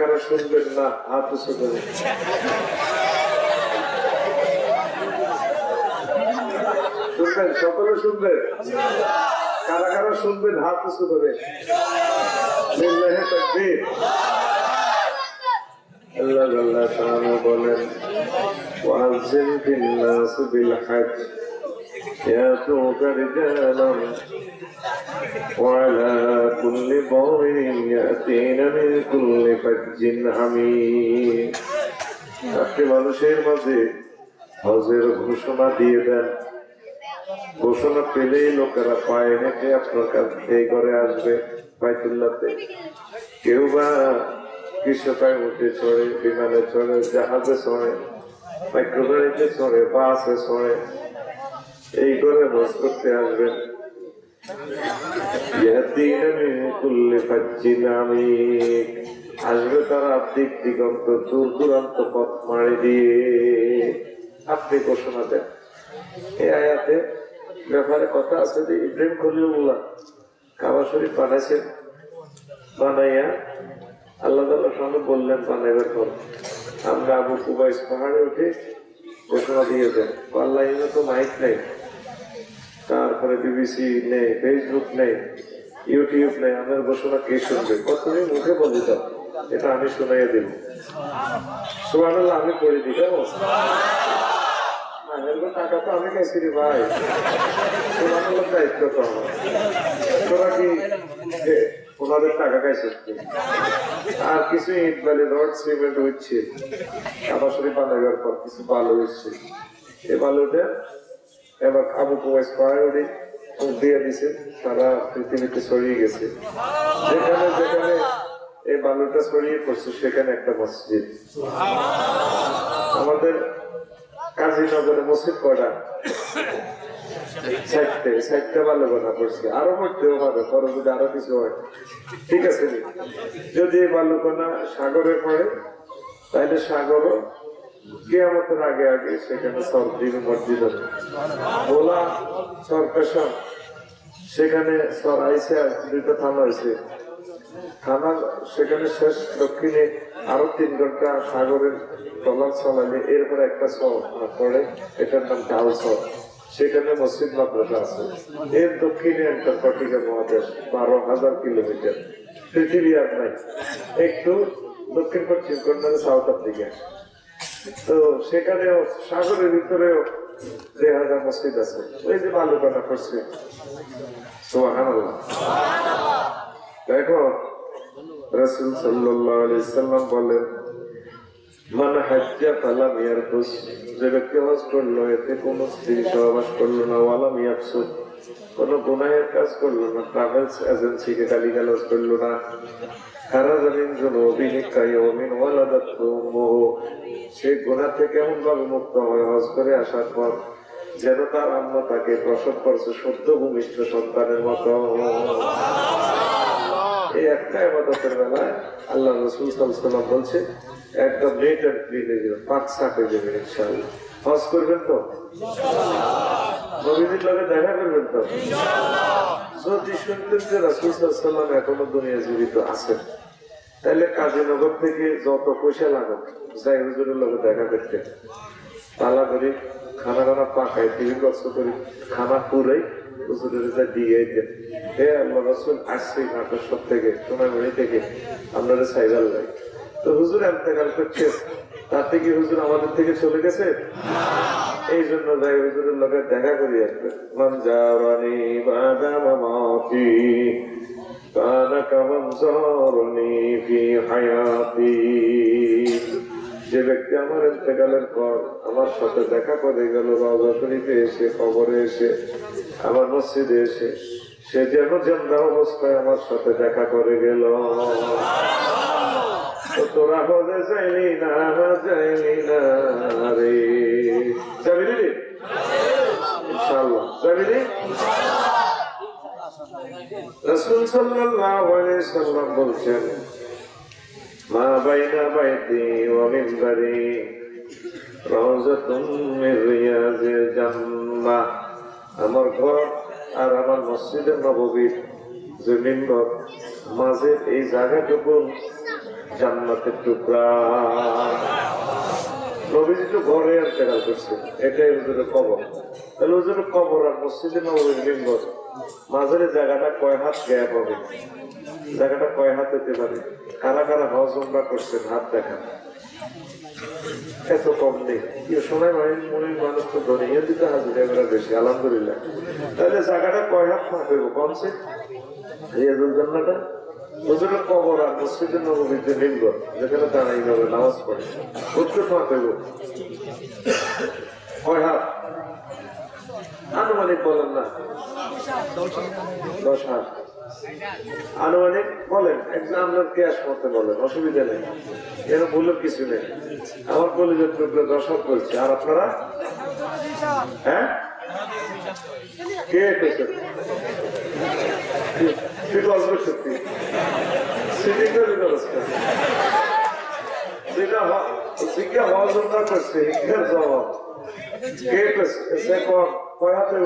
কারা শুনবেন না হাত উঁচু করে। শুনবেন, সকলে শুনবেন। কারা কারা শুনবেন হাত উঁচু করে। লিল্লাহি তাকবীর। আল্লাহ আল্লাহ তাআলা বলেন ওয়াযিন ফিন নাস বিল হজ ইয়াতুকা রিজালান ওয়া আলা কুল্লি দারিন ইয়াতিনা মিন কুল্লি ফাজ্জিন আমিন। আপনি মানুষের মাঝে হজের ঘোষণা দিয়ে দেন। ঘোষণা পেলেই লোকেরা পায়ে হেঁটে আপনার কাছে করে আসবে বাইতুল্লাহতে। কেউ বা কৃষকায় উঠে চড়ে, বিমানে চড়ে, জাহাজে চড়ে, মাইক্রোগাড়িতে চড়ে, বাসে চড়ে, এই করে হজ করতে আসবেন। আসবে তারা দিক দিগন্ত দূর দূরান্ত পথ মারি দিয়ে। আপনি ঘোষণা দেন। এই আয়াতে ব্যাপারে কথা আছে যে ইব্রাহিম খলিলুল্লাহ কাবা শরীফ বানাইছেন। বানাইয়া আল্লাহ তাআলার সামনে বললেন বানাইবার পর আমরা আবু কুবাইস পাহাড়ে উঠে ঘোষণা দিয়ে দেন। আল্লাহ এনে তো মাইক নেই, তারপরে বিবিসি নেই, ফেসবুক নেই, ইউটিউব নেই, আমার ঘোষণা কে শুনবে? কতদিন মুখে বলে দাও, এটা আমি শুনাইয়া দেব। সুবহানাল্লাহ, আমি করে দিই। কেমন টাকা তো আমি খাইছি রে ভাই, সুবহানাল্লাহ, দায়িত্ব তো আমার। তোরা কি ওনাদের টাকা খাইছে? আর কিছু ইট বালি রড সিমেন্ট হচ্ছে কাবা শরীফ বানাইবার পর কিছু বালু হচ্ছে। এই বালুটা এবার আবু কুবাইস পাহাড়ে দিয়ে দিছে, সারা পৃথিবীতে ছড়িয়ে গেছে। যেখানে যেখানে এই বালুটা ছড়িয়ে পড়ছে সেখানে একটা মসজিদ। আমাদের কাজীনগরে মসজিদ কয়টা? 60টা বালু বানা পড়ছে। আরো পড়তেও হবে, পরে যদি আরো কিছু হয়। ঠিক আছে, যদি এই বালুকণা সাগরে পড়ে তাহলে সাগরও কিয়ামতের আগে আগে সেখানে সরদিন মসজিদ আছে। ভোলা সরপেশন সেখানে সর আইসে, 2টা থানা হয়েছে। থানা সেখানে শেষ দক্ষিণে আরো 3 ঘন্টা সাগরের টলার চলালে এরপরে একটা সর পড়ে, এটার নাম ডাল সর। সেখানে মসজিদ মাদ্রাসা আছে। এর দক্ষিণে অ্যান্টার্কটিকা মহাদেশ 12,000 কিলোমিটার। পৃথিবী আর নাই, একটু দক্ষিণ পশ্চিম কর্নারে সাউথ আফ্রিকা। তো সেখানেও সাগরের ভিতরেও 3000 মসজিদ আছে। ওই যে বালুকানা করছে। সুবহানাল্লাহ। দেখো রাসূল সাল্লাল্লাহু আলাইহি সাল্লাম বলেন মান হাজ্জা ফালাম ইয়ারফুস, যে ব্যক্তি হজ করলো এতে কোনো স্ত্রী সহবাস করলো না, ওয়ালাম ইয়াফসুক, কোনো গুনাহের কাজ করলো না, ট্রাভেলস এজেন্সিকে গালিগালাজ করলো না, খারাজা মিন যুনুবিহি কায়াউমিন ওয়ালাদাতহু উম্মুহু, সে গুনাহ থেকে এমন ভাবে মুক্ত হয় হজ করে আসার পর যেন তার আম্মা তাকে প্রসব করছে সদ্য ভূমিষ্ঠ সন্তানের মতো। এই একটা ইবাদতের বেলায় আল্লাহ রাসূল সাল্লাল্লাহু আলাইহি ওয়াসাল্লাম বলছে একদম নেট এন্ড ক্লিন হয়ে যাবে, পাক সাফ হয়ে যাবে ইনশাআল্লাহ। হজ করবেন তো ইনশাআল্লাহ, নবীজির লগে দেখা করবেন তো ইনশাআল্লাহ। যদি শুনতেন যে রাসূল সাল্লাল্লাহু আলাইহি ওয়াসাল্লাম এখনো দুনিয়া জীবিত আছেন, তাহলে কাজীনগর থেকে যত পয়সা লাগুক যাই হুজুরের লগে দেখা করতে, তালা করি খানা টানা পাকাই, টিভি কষ্ট করি, খানা পুরাই হুজুরের যা দিয়ে দেন। হে আল্লাহ রাসূল আসছে নাটক থেকে, সোনামণি থেকে, আপনারা সাইবার লাই। তো হুজুর ইন্তেকাল করছে, তার থেকে হুজুর আমাদের থেকে চলে গেছে। এই জন্য যাই হুজুরের লগে দেখা করি আসবে। মান জারানি বাদা মামাতি কানা কামান জারানি ফি হায়াতি, যে ব্যক্তি আমার ইন্তেকালের পর আমার সাথে দেখা করে গেল রওজা শরীফে এসে, কবরে এসে, আমার মসজিদে এসে, সে যেন জিন্দা অবস্থায় আমার সাথে দেখা করে গেল। তোরা হজে যাইলি না, যাইলি না রে, যাবি রে ইনশাআল্লাহ, যাবি রে। রাসূল সাল্লাল্লাহু আলাইহি সাল্লাম বলছেন মা বাইনা বাইতি ওয়া মিনবারি রাউযাতুম মিন রিয়াজিল জান্নাহ, আমার ঘর আর আমার মসজিদে নববীর যে মিম্বর মাঝের এই জায়গাটুকু জান্নাতের টুকরা। নবীজি তো ঘরে ইন্তেকাল করছেন, এটাই হুজুরের কবর। তাহলে হুজুরের কবর আর মসজিদে নববীর মিম্বর মাঝের জায়গাটা কয় হাত গ্যাপ হবে? জায়গাটা কয় হাত হতে পারে? কারা কারা হজ উমরা করছেন হাত দেখান। এত কম নেই, সময় মনের মানুষ তো ধরে দিতে হাজির এবার বেশি, আলহামদুলিল্লাহ। তাহলে জায়গাটা কয় হাত ফাঁক হইব? কমছে রিয়াজুল জান্নাটা হুজুরের কবর আর মসজিদের নববীর যে মিম্বর যেখানে দাঁড়াই যাবে নামাজ পড়ে, বুঝতে ফাঁক হইব কয় হাত? আনুমানিক বলেন না, 10 হাত আনুমানিক বলেন। একজন আপনার ক্যাশ মতে বলেন, অসুবিধা নেই, এর ভুলের কিছু নেই। আমার কলেজের টুকরো 10 হাত বলছে, আর আপনারা? হ্যাঁ, কে কেছে? ঠিক আসবে সত্যি সিটিং করে ব্যবস্থা যেটা শিক্ষা হওয়া জন্য করছে শিক্ষার জবাব কে কেছে? সে কয় হাতে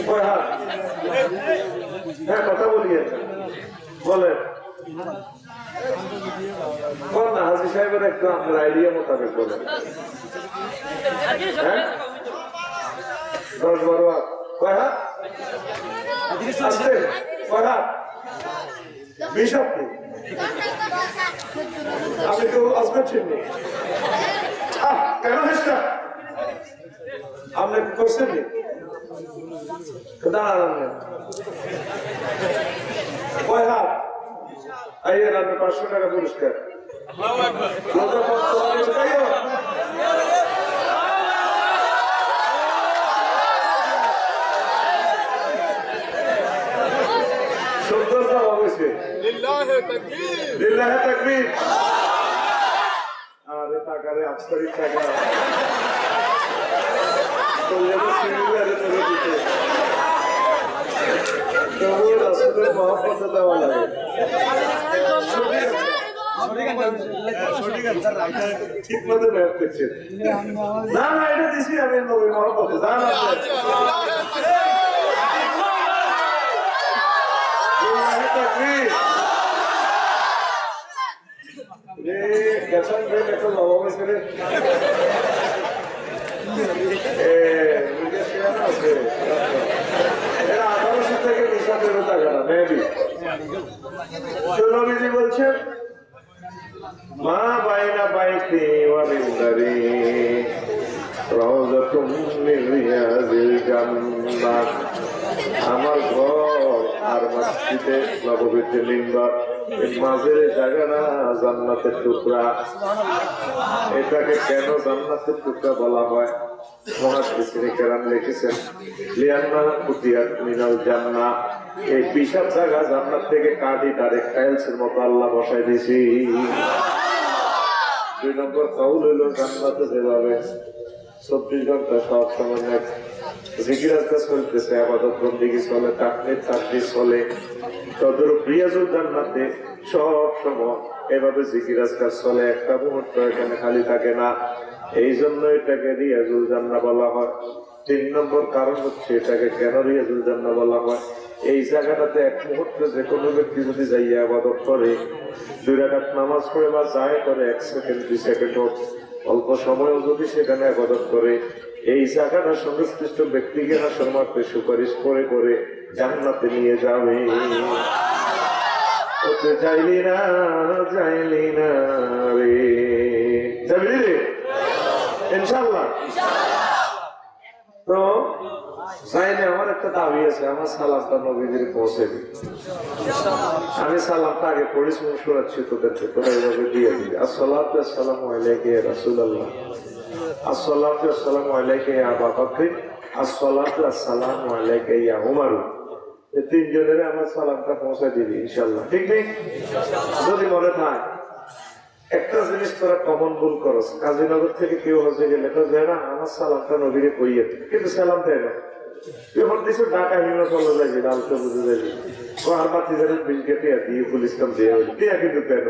কয় হাত? হ্যাঁ, কথা বলিয়ে বলেন না, হাজি সাহেবের একটু আপনার আইডিয়া মোতাবেক বলেন। হ্যাঁ, 10-12 হাত। কয় হাত আসছে? কয় হাত? 20 হাত। আপনি কেউ আসবেন চিনি কেন হেসটা আপনি করছেন দাঁড়ান? কয় হাত? আইয়ের আপনি 500 টাকা পুরস্কার। আরে টাকারে আস্তরিক টাকা মহাপদ দেওয়া লাগে। ঠিক মতো ব্যাপ করছেন না? না, এটা দিছি আমি নবী মহাপদ দান বলছেন মা বাইনা বাইতে ওয়াবিন্দারি রাউযাতুম মিন রিয়াজিল জান্নাহ। আমার ঘর আর মসজিদে নববীর যে মিম্বর এর মাঝের জায়গাটা জান্নাতের টুকরা। এটাকে কেন জান্নাতের টুকরা বলা হয়? মুহাদ্দিসিনে কেরাম লিখেছেন লিআন্না কুতিয়াত মিনাল জান্নাহ, এই বিশাল জায়গা জান্নাত থেকে কাটি ডাইরেক্ট টাইলসের মতো আল্লাহ বসাই দিয়েছি। 2 নম্বর কাউল হইল জান্নাতে যেভাবে 24 ঘন্টা সব সময় জিকির আজকাল চলতেছে, ইবাদত বন্দেগী চলে, তাকবীর চলে, তদ্রূপ রিয়াজুল জান্নাতে সব সময় এভাবে জিকির আজকাল চলে, একটা মুহূর্ত এখানে খালি থাকে না। এই জন্য এটাকে রিয়াজুল জান্নাহ বলা হয়। 3 নম্বর কারণ হচ্ছে এটাকে কেন রিয়াজুল জান্নাহ বলা হয়? এই জায়গাটাতে এক মুহূর্তে যে কোনো ব্যক্তি যদি যাইয়া ইবাদত করে, 2 রাকাত নামাজ পড়ে বা যায় করে 1 সেকেন্ড 2 সেকেন্ড হোক, অল্প সময়ও যদি সেখানে ইবাদত করে, এই জায়গাটা সংশ্লিষ্ট ব্যক্তিকে হাসর মাঠে সুপারিশ করে করে জান্নাতে নিয়ে যাবে। ওতে যাইলি না রে, যাবি রে ইনশাআল্লাহ। তো চাইলে আমার একটা দাবি আছে, আমার সালামটা নবীজির পৌঁছে দিই। আমি সালামটা আগে পড়েছি, শোনাচ্ছি তোদেরকে, তোরা এইভাবে দিয়ে দিবি। আসসালাতু ওয়াসসালামু আলাইকা ইয়া রাসূলুল্লাহ, আসসালাতু ওয়াসসালামু আলাইকা ইয়া আবা বকর, আসসালাতু ওয়াসসালামু আলাইকা ইয়া উমর। এই 3 জনের আমার সালামটা পৌঁছে দিবি ইনশাআল্লাহ, ঠিক নেই? যদি মনে থাকে একটা জিনিস তোরা কমন ভুল করস, কাজীনগর থেকে কেউ হজে গেলে তো যায় না আমার সালামটা নবীরে কইয়ে, কিন্তু সালাম দেয় না। তুই হচ্ছে ঢাকা হিমা চলে যাবি, ডালতে বুঝে যাবি, আর বাতি জানের বিলকে টিয়া দিয়ে পুলিশ কাম দিয়ে টিয়া, কিন্তু কেন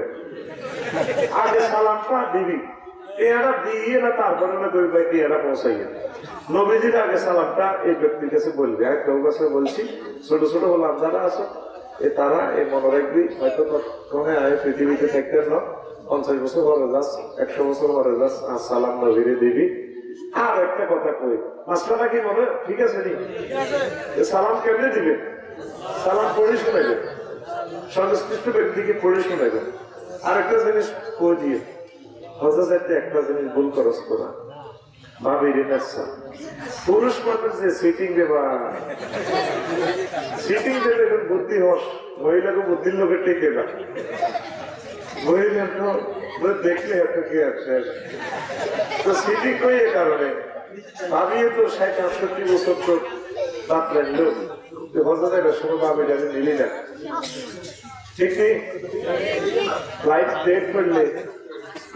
আগে সালামটা দিবি, টিয়াটা দিয়ে না তারপরে না কই ভাই টিয়াটা পৌঁছাইয়া। নবীজির আগে সালামটা এই ব্যক্তির কাছে বলবি। আর কেউ কাছে বলছি ছোট ছোট গোলাম যারা আছে তারা এই মনে রাখবি হয়তো তৎক্ষণে আয় পৃথিবীতে থাকতেন না, 50 বছর পরে যাস, 100 বছর পরে যাস, আর সালাম নবীরে দিবি। আর একটা কথা কই, মাসলাটা কি মনে ঠিক আছে নি? সালাম কেমনে দিবে? সালাম পড়ে শোনাইবেন, সংশ্লিষ্ট ব্যক্তিকে পড়ে শোনাইবেন। আর একটা জিনিস কই দিয়ে হজরত একটা জিনিস ভুল করস তোরা, ভাবিরে নেশা পুরুষ মানুষ যে সিটিং দেবা, সিটিং দেবে বুদ্ধি হস, মহিলাকে বুদ্ধির লোকে টেকে না। মহিলা তো দেখলে এত কি আছে, তো সিটিং কই এ কারণে ভাবিয়ে তো 60-68 বছর তো বাদ লাগলো, হজরত একটা সময় ভাবিটা নিলি না, ঠিক নেই? ফ্লাইট ডেট করলে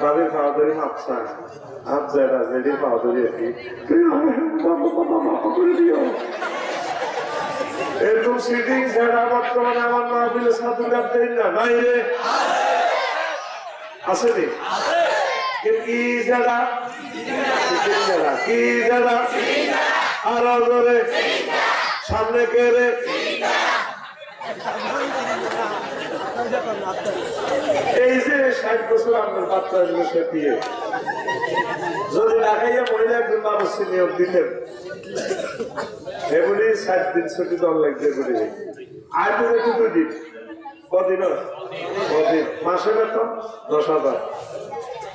ভাবির খাওয়া ধরে মাপসা হাত যারা যেটি পাওয়া ধরে এরকম সিটিং ছাড়া বর্তমানে আমার মাহফিলে সাধু দেন না, নাই রে আসেনি? কি যারা কি যারা আরো ধরে সামনে কে রে? এই যে 60 বছর আপনার বাচ্চা সে দিয়ে যদি না খাইয়া মহিলা একজন মানুষকে নিয়োগ দিতেন, এগুলি 60 দিন ছুটি দল লাগবে বলে আর তো দিন কদিন কদিন মাসে বেতন 10,000,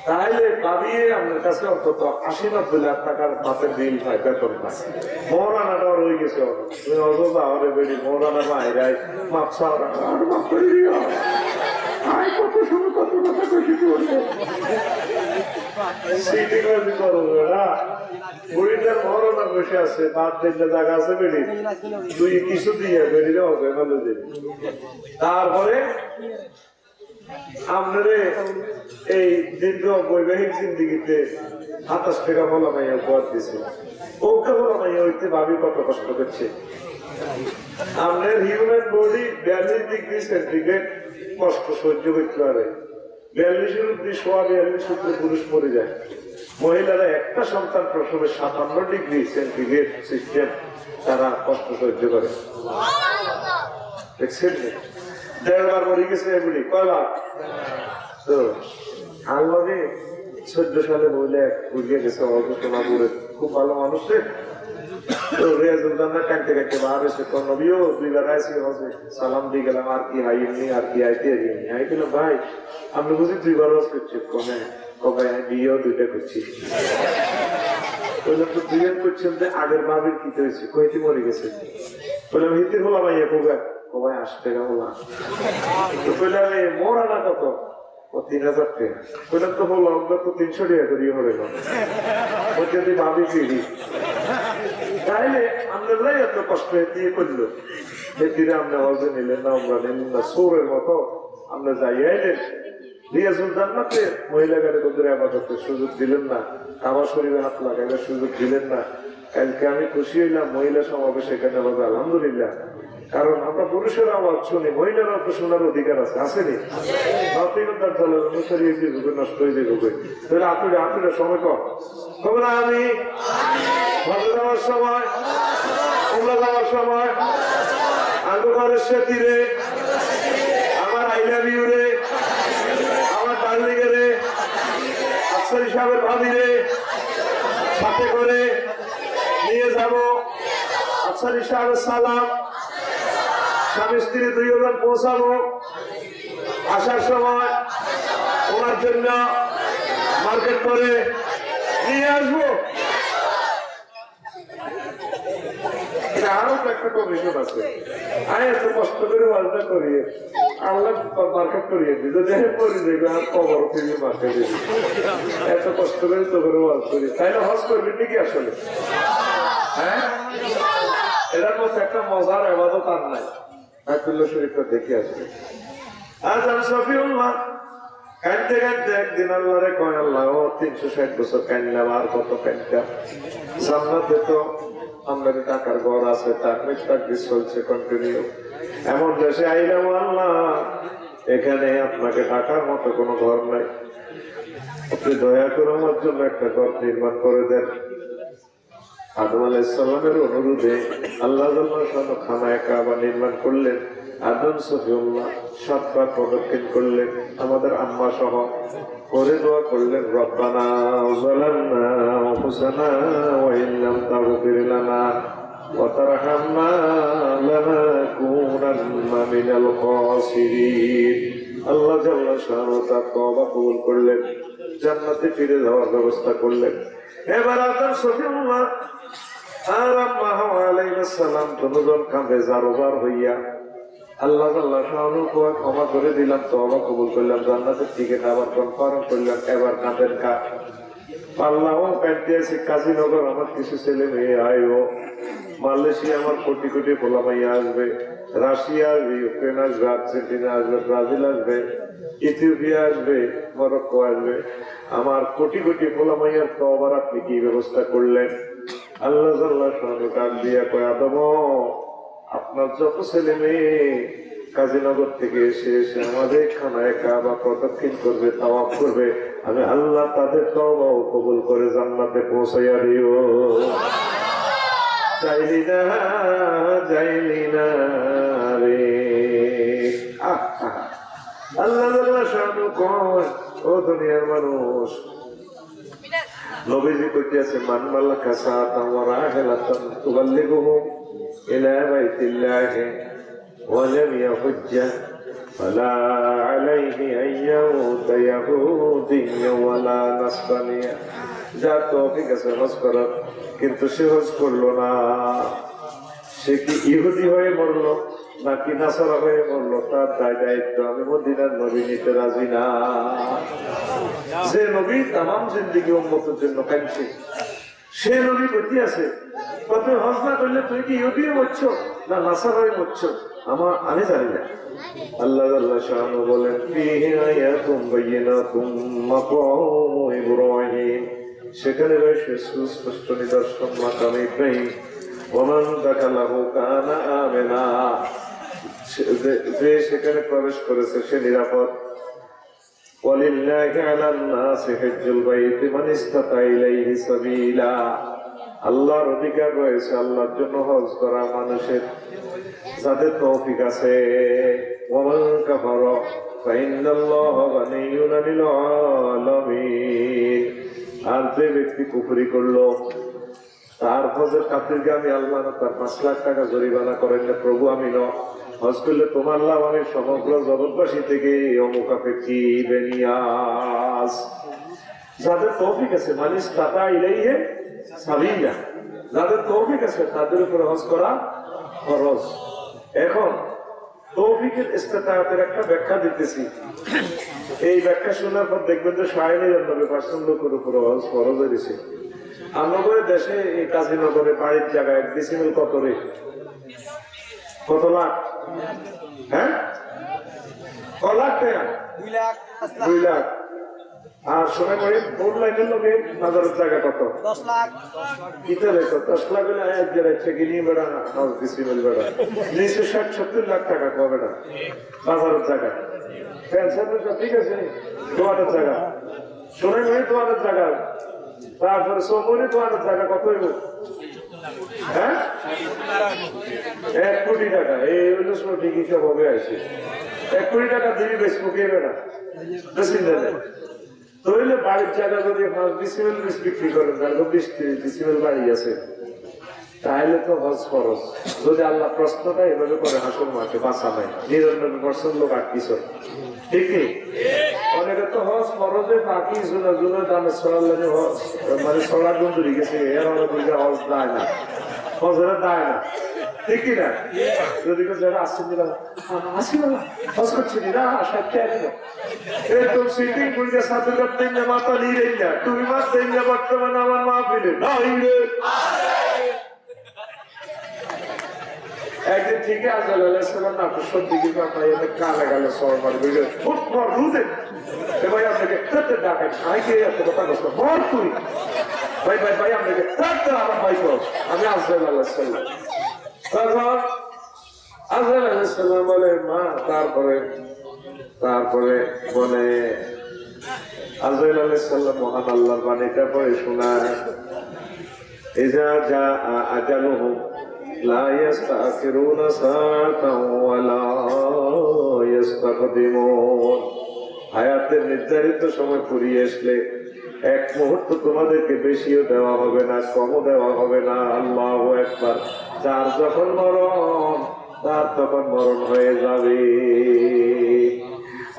তাহলে ভাবিয়ে আপনার কাছে অন্তত 80-90 লাখ টাকার মাসের বিল পায়, বেতন পায়। মৌরানাটাও রয়ে গেছে, তুমি অযোধ্যা হরে বেরি মৌরানা মায়েরাই মাপসা আর মাপ করে দিও, আয় কত সময় কত কথা কইতে করবে সিটি করে করবে না। বুড়িটার মৌরানা বসে আছে, বাদ দিলে জায়গা আছে বেরি, তুই কিছু দিয়ে বেরিয়ে হবে ভালো দিন। তারপরে আপনারে এই দীর্ঘ বৈবাহিক জিন্দিগিতে 27 টাকা বলা মাইয়া উপহার দিছে, ওকে বলা মাইয়া হইতে ভাবি কত কষ্ট করছে। আপনার হিউম্যান বডি 42 ডিগ্রি সেন্টিগ্রেড কষ্ট সহ্য করতে পারে, 42-এর অব্দি 42 সূত্রে পুরুষ মরে যায়। মহিলারা একটা সন্তান প্রসবে 57 ডিগ্রি সেন্টিগ্রেড সিস্টেম তারা কষ্ট সহ্য করে, দেখছেন? 1.5 মরে গেছে এগুলি কয়বার তো আল্লাহে 14 সালে মহিলা ঘুরিয়ে গেছে অল্পনাপুরে, খুব ভালো মানুষ রে। তো রেজুলদানা কাটতে কাটতে বার হয়েছে, তো নবীও 2বার আইসি হসে সালাম দিয়ে গেলাম, আর কি হাইনি আর কি আইতে আইছিলাম ভাই আপনি বুঝি 2বার হস করছে, কমে কবে বিয়েও 2টা করছি। বললাম তো 2 করছেন যে আগের ভাবের কি হয়েছে, কইতে মরে গেছে। বললাম হিতে হলাম ভাইয়া কোগা কবাই 80 টাকা বললাম, তো বললাম মোরানা কত? 3,000 টাকা। বললাম তো হলো আমরা তো 300 টাকা করিয়ে হলে না, যদি ভাবি ফিরি তাইলে আমরা এত কষ্ট দিয়ে করলো, এদিকে আমরা হজে নিলেন না, আমরা নিলেন না, সোরের মতো আমরা যাই আইলেন রিয়াজুল জান্নাতে মহিলা গাড়ি ওদের আবাদতের সুযোগ দিলেন না, আমার শরীরে হাত লাগাইবার সুযোগ দিলেন না। কালকে আমি খুশি হইলাম মহিলা সমাবেশ এখানে হবে, আলহামদুলিল্লাহ, কারণ আমরা পুরুষের আওয়াজ শুনি, মহিলারা তো শোনার অধিকার আছে, আসেনি? নৈতিকতার দলের অনুসারী যুগে নষ্ট হয়ে যাবে, তাহলে আপনারা সময় কম হবে না। আমি হজে যাওয়ার সময়, উমরা যাওয়ার সময় আঙ্গুঘরের সেতিরে আমার আই লাভ ইউ রে, আমার ডার্লিং রে, আফসারি সাহেবের ভাবি রে সাথে করে নিয়ে যাব। আফসারি সাহেবের সালাম, স্বামী স্ত্রী 2 জন পৌঁছাবো। আসার সময় ওনার জন্য মার্কেট করে নিয়ে আসবো। আরো একটা কমিশন আছে, আমি এত কষ্ট করে ওয়াজটা করিয়ে আল্লাহ মার্কেট করিয়ে দিই, যদি আমি করি দেখবো আর কবর ফিরিয়ে মার্কেট দিই, এত কষ্ট করে তো করে ওয়াজ করি, তাই না? হজ করবেন নাকি আসলে? হ্যাঁ, এটার মধ্যে একটা মজার আবাদত আর নাই, আয়াতুল্লাহ শরীফটা দেখে আসবে। আজ আমি শফিউল্লাহ কাঁদতে কাঁদতে একদিন আল্লাহরে কয়, আল্লাহ 360 বছর কাঁদলাম, আর কত কাঁদতাম, জান্নাতে তো আমাদের টাকার ঘর আছে, তার প্র্যাকটিস চলছে কন্টিনিউ, এমন দেশে আইলাম আল্লাহ এখানে আপনাকে টাকার মতো কোনো ঘর নাই, আপনি দয়া করে আমার জন্য একটা ঘর নির্মাণ করে দেন। আদম আলাইহিস সালামের অনুরোধে আল্লাহ খানায়ে কাবা নির্মাণ করলেন। আদম সফিউল্লাহ 7 বার প্রদক্ষিণ করলেন আমাদের আম্মা সহ, করে দোয়া করলেন রব্বানা যালামনা আনফুসানা ওয়া ইন লাম তাগফির লানা ওয়া তারহামনা লানাকুনান্না মিনাল খাসিরিন। আল্লাহ জাল্লা শাআনহু তাআলা তওবা কবুল করলেন, জান্নাতে ফিরে যাওয়ার ব্যবস্থা করলেন। এবার আদম সফিউল্লাহ আর আম্মা হাওয়া আলাইহিস সালাম দুজন কাঁধে জারোবার হইয়া আল্লাহ জাল্লা শাআনহু ক্ষমা করে দিলাম, তওবা কবুল করলাম, জান্নাতের টিকিট আবার কনফার্ম করলাম। এবার কাঁধের কাজ পাল্লাও কাটতে আছে কাজীনগর, আমার কিছু ছেলে মেয়ে আয়ো, মালয়েশিয়া আমার কোটি কোটি পোলা মাইয়া আসবে, রাশিয়া আসবে, ইউক্রেন আসবে, আর্জেন্টিনা আসবে, ব্রাজিল আসবে, ইথিওপিয়া আসবে, মরক্কো আসবে, আমার কোটি কোটি পোলা মাইয়ার তওবার আপনি কি ব্যবস্থা করলেন? আল্লাহ জাল্লা শাআনহু ডাক দিয়া কয় আদম, আপনার যত ছেলে মেয়ে কাজীনগর থেকে এসে এসে আমাদের খানায় কাবা প্রদক্ষিণ করবে, তাওয়াফ করবে, আমি আল্লাহ তাদের তওবাও কবুল করে জান্নাতে পৌঁছাইয়া দিও। যাইলি না রে। আল্লাহ জাল্লা শাআনহু কয়, ও দুনিয়ার মানুষ, নবীজি কইতেছে মান মাল্লাকা সাআতান ওয়া রাহিলাতান তুবাল্লিগুহুম ইলা বাইতিল্লাহি ওয়া লাম ইয়াহুজ্জা ফালা আলাইহি আইয়াউতা ইয়াহুদিয়্যা ওয়ালা নাসরানিয়্যা। যার তৌফিক আছে হজ করার, কিন্তু সে হজ করলো না, সে কি ইহুদি হয়ে মরলো নাকি নাসারা হয়ে মরলো, তার দায়িত্ব আমি মদিনার নবী নিতে রাজি না। যে নবী তামাম জিন্দেগি উম্মতের জন্য কাঁদছে, সে নবী কইতে আছে তুমি হজ না করলে তুই কি ইহুদি মরছ না নাসারা হয়ে মরছ, আমি জানি না। আল্লাহ জাল্লা শাআনহু বলেন ফীহি আয়াতুম বায়্যিনাতুম মাকামু ইব্রাহিম, সেখানে রয়েছে সুস্পষ্ট নিদর্শন মাকাম ইব্রাহিম। ওমান দাখালাহু কানা আমিনা, যে সেখানে প্রবেশ করেছে সে নিরাপদ। ওয়ালিল্লাহি আলান নাসি হিজ্জুল বাইতি মান ইসতাতা ইলাইহি সাবিলা, আল্লাহর অধিকার রয়েছে আল্লাহর জন্য হজ করা মানুষের, যাদের তৌফিক আছে। ওয়ামান কাফারা ফাইন্নাল্লাহা গানিয়্যুন আনিল আলামিন, আর যে ব্যক্তি কুফরি করলো তার হজের খাতিরকে আমি আল্লাহ তার 5 লাখ টাকা জরিমানা করেন না। প্রভু আমি হজ করলে তোমার লাভ, আমি সমগ্র জগৎবাসী থেকে অমুখাপেক্ষী বেনিয়াস। যাদের তৌফিক আছে মানিস টাকা ইলাইহি সাবিলা, যাদের তৌফিক আছে তাদের উপর হজ করা ফরজ। এখন তৌফিকের ইস্তিতাআতের একটা ব্যাখ্যা দিতেছি, এই ব্যাখ্যা শোনার পর দেখবেন যে 99% লোকের উপর হজ ফরজ হয়ে গেছে। আমাদের দেশে এই কাজীনগরে বাড়ির জায়গায় ডিসিমেল কত রে? কত লাখ? হ্যাঁ, ক লাখ টাকা? 2 লাখ। আর শোনা করি 4 লাখের লোকে বাজারের জায়গা কত? 10 লাখ। কিতে রেখো 10 লাখ হলে এক জায়গায় থেকে নিয়ে বেড়া হাউস ডিসিমেল বেড়া 60-70 লাখ টাকা কবে না বাজারের জায়গা। পেনশনের ঠিক আছে, দোয়ারের জায়গা শোনা করি, দোয়ারের জায়গা, তারপরে সমরে দোয়ারের জায়গা কত হইব? হ্যাঁ, 1 কোটি টাকা। এই হইল ঠিক হিসাব হবে আছে। 1 কোটি টাকা দিবি বেশ মুখে বেড়া তৈলে বাড়ির জায়গা যদি 5 ডিসিমেল বিক্রি করেন, তাহলে 20 ডিসিমেল বাড়ি আছে, তাহলে তো হজ খরচ। যদি আল্লাহ প্রশ্নটা এভাবে করে হাসুর মাকে বাঁচা নাই 99% লোক আটকিস, ঠিক নেই? অনেকে তো হজ খরচে বাকি জুনা জুনা দামে ছড়ালে মানে ছড়ার বন্ধুরি গেছে, এর অনেক হজ দেয় না, হজের দেয় না, ঠিক কিনা? যদি যারা আসছেন দিলাম আসি বলা হজ করছি না সাথে একদম সিটিং করে সাথে করতেন না, মাথা নিয়ে না তুমি মাছ দেন না, বর্তমানে আমার মা পেলে না। একদিন ঠিক আছে আলাইসালাম না সব দিকে কালে গালে সর মারবে ভাই আপনাকে ডাকেন আইকে এত কথা করছো বল তুই ভাই ভাই ভাই আপনাকে আমার ভাই কর আমি আজরাইল আলাইসাল্লাম। তখন আজরাইল আলাইসাল্লাম বলে মা, তারপরে বলে আজরাইল আলাইসাল্লাম মহান আল্লাহর বাণীটা পড়ে শোনায়, ইজা জা আজালুহুম লা ইস্তাখিরুনা সাআতাও ওয়া লা ইস্তাকদিমুন। হায়াতের নির্ধারিত সময় ফুরিয়ে আসলে এক মুহূর্ত তোমাদেরকে বেশিও দেওয়া হবে না, কমও দেওয়া হবে না। আল্লাহু আকবার। যার যখন মরণ তার তখন মরণ হয়ে যাবে।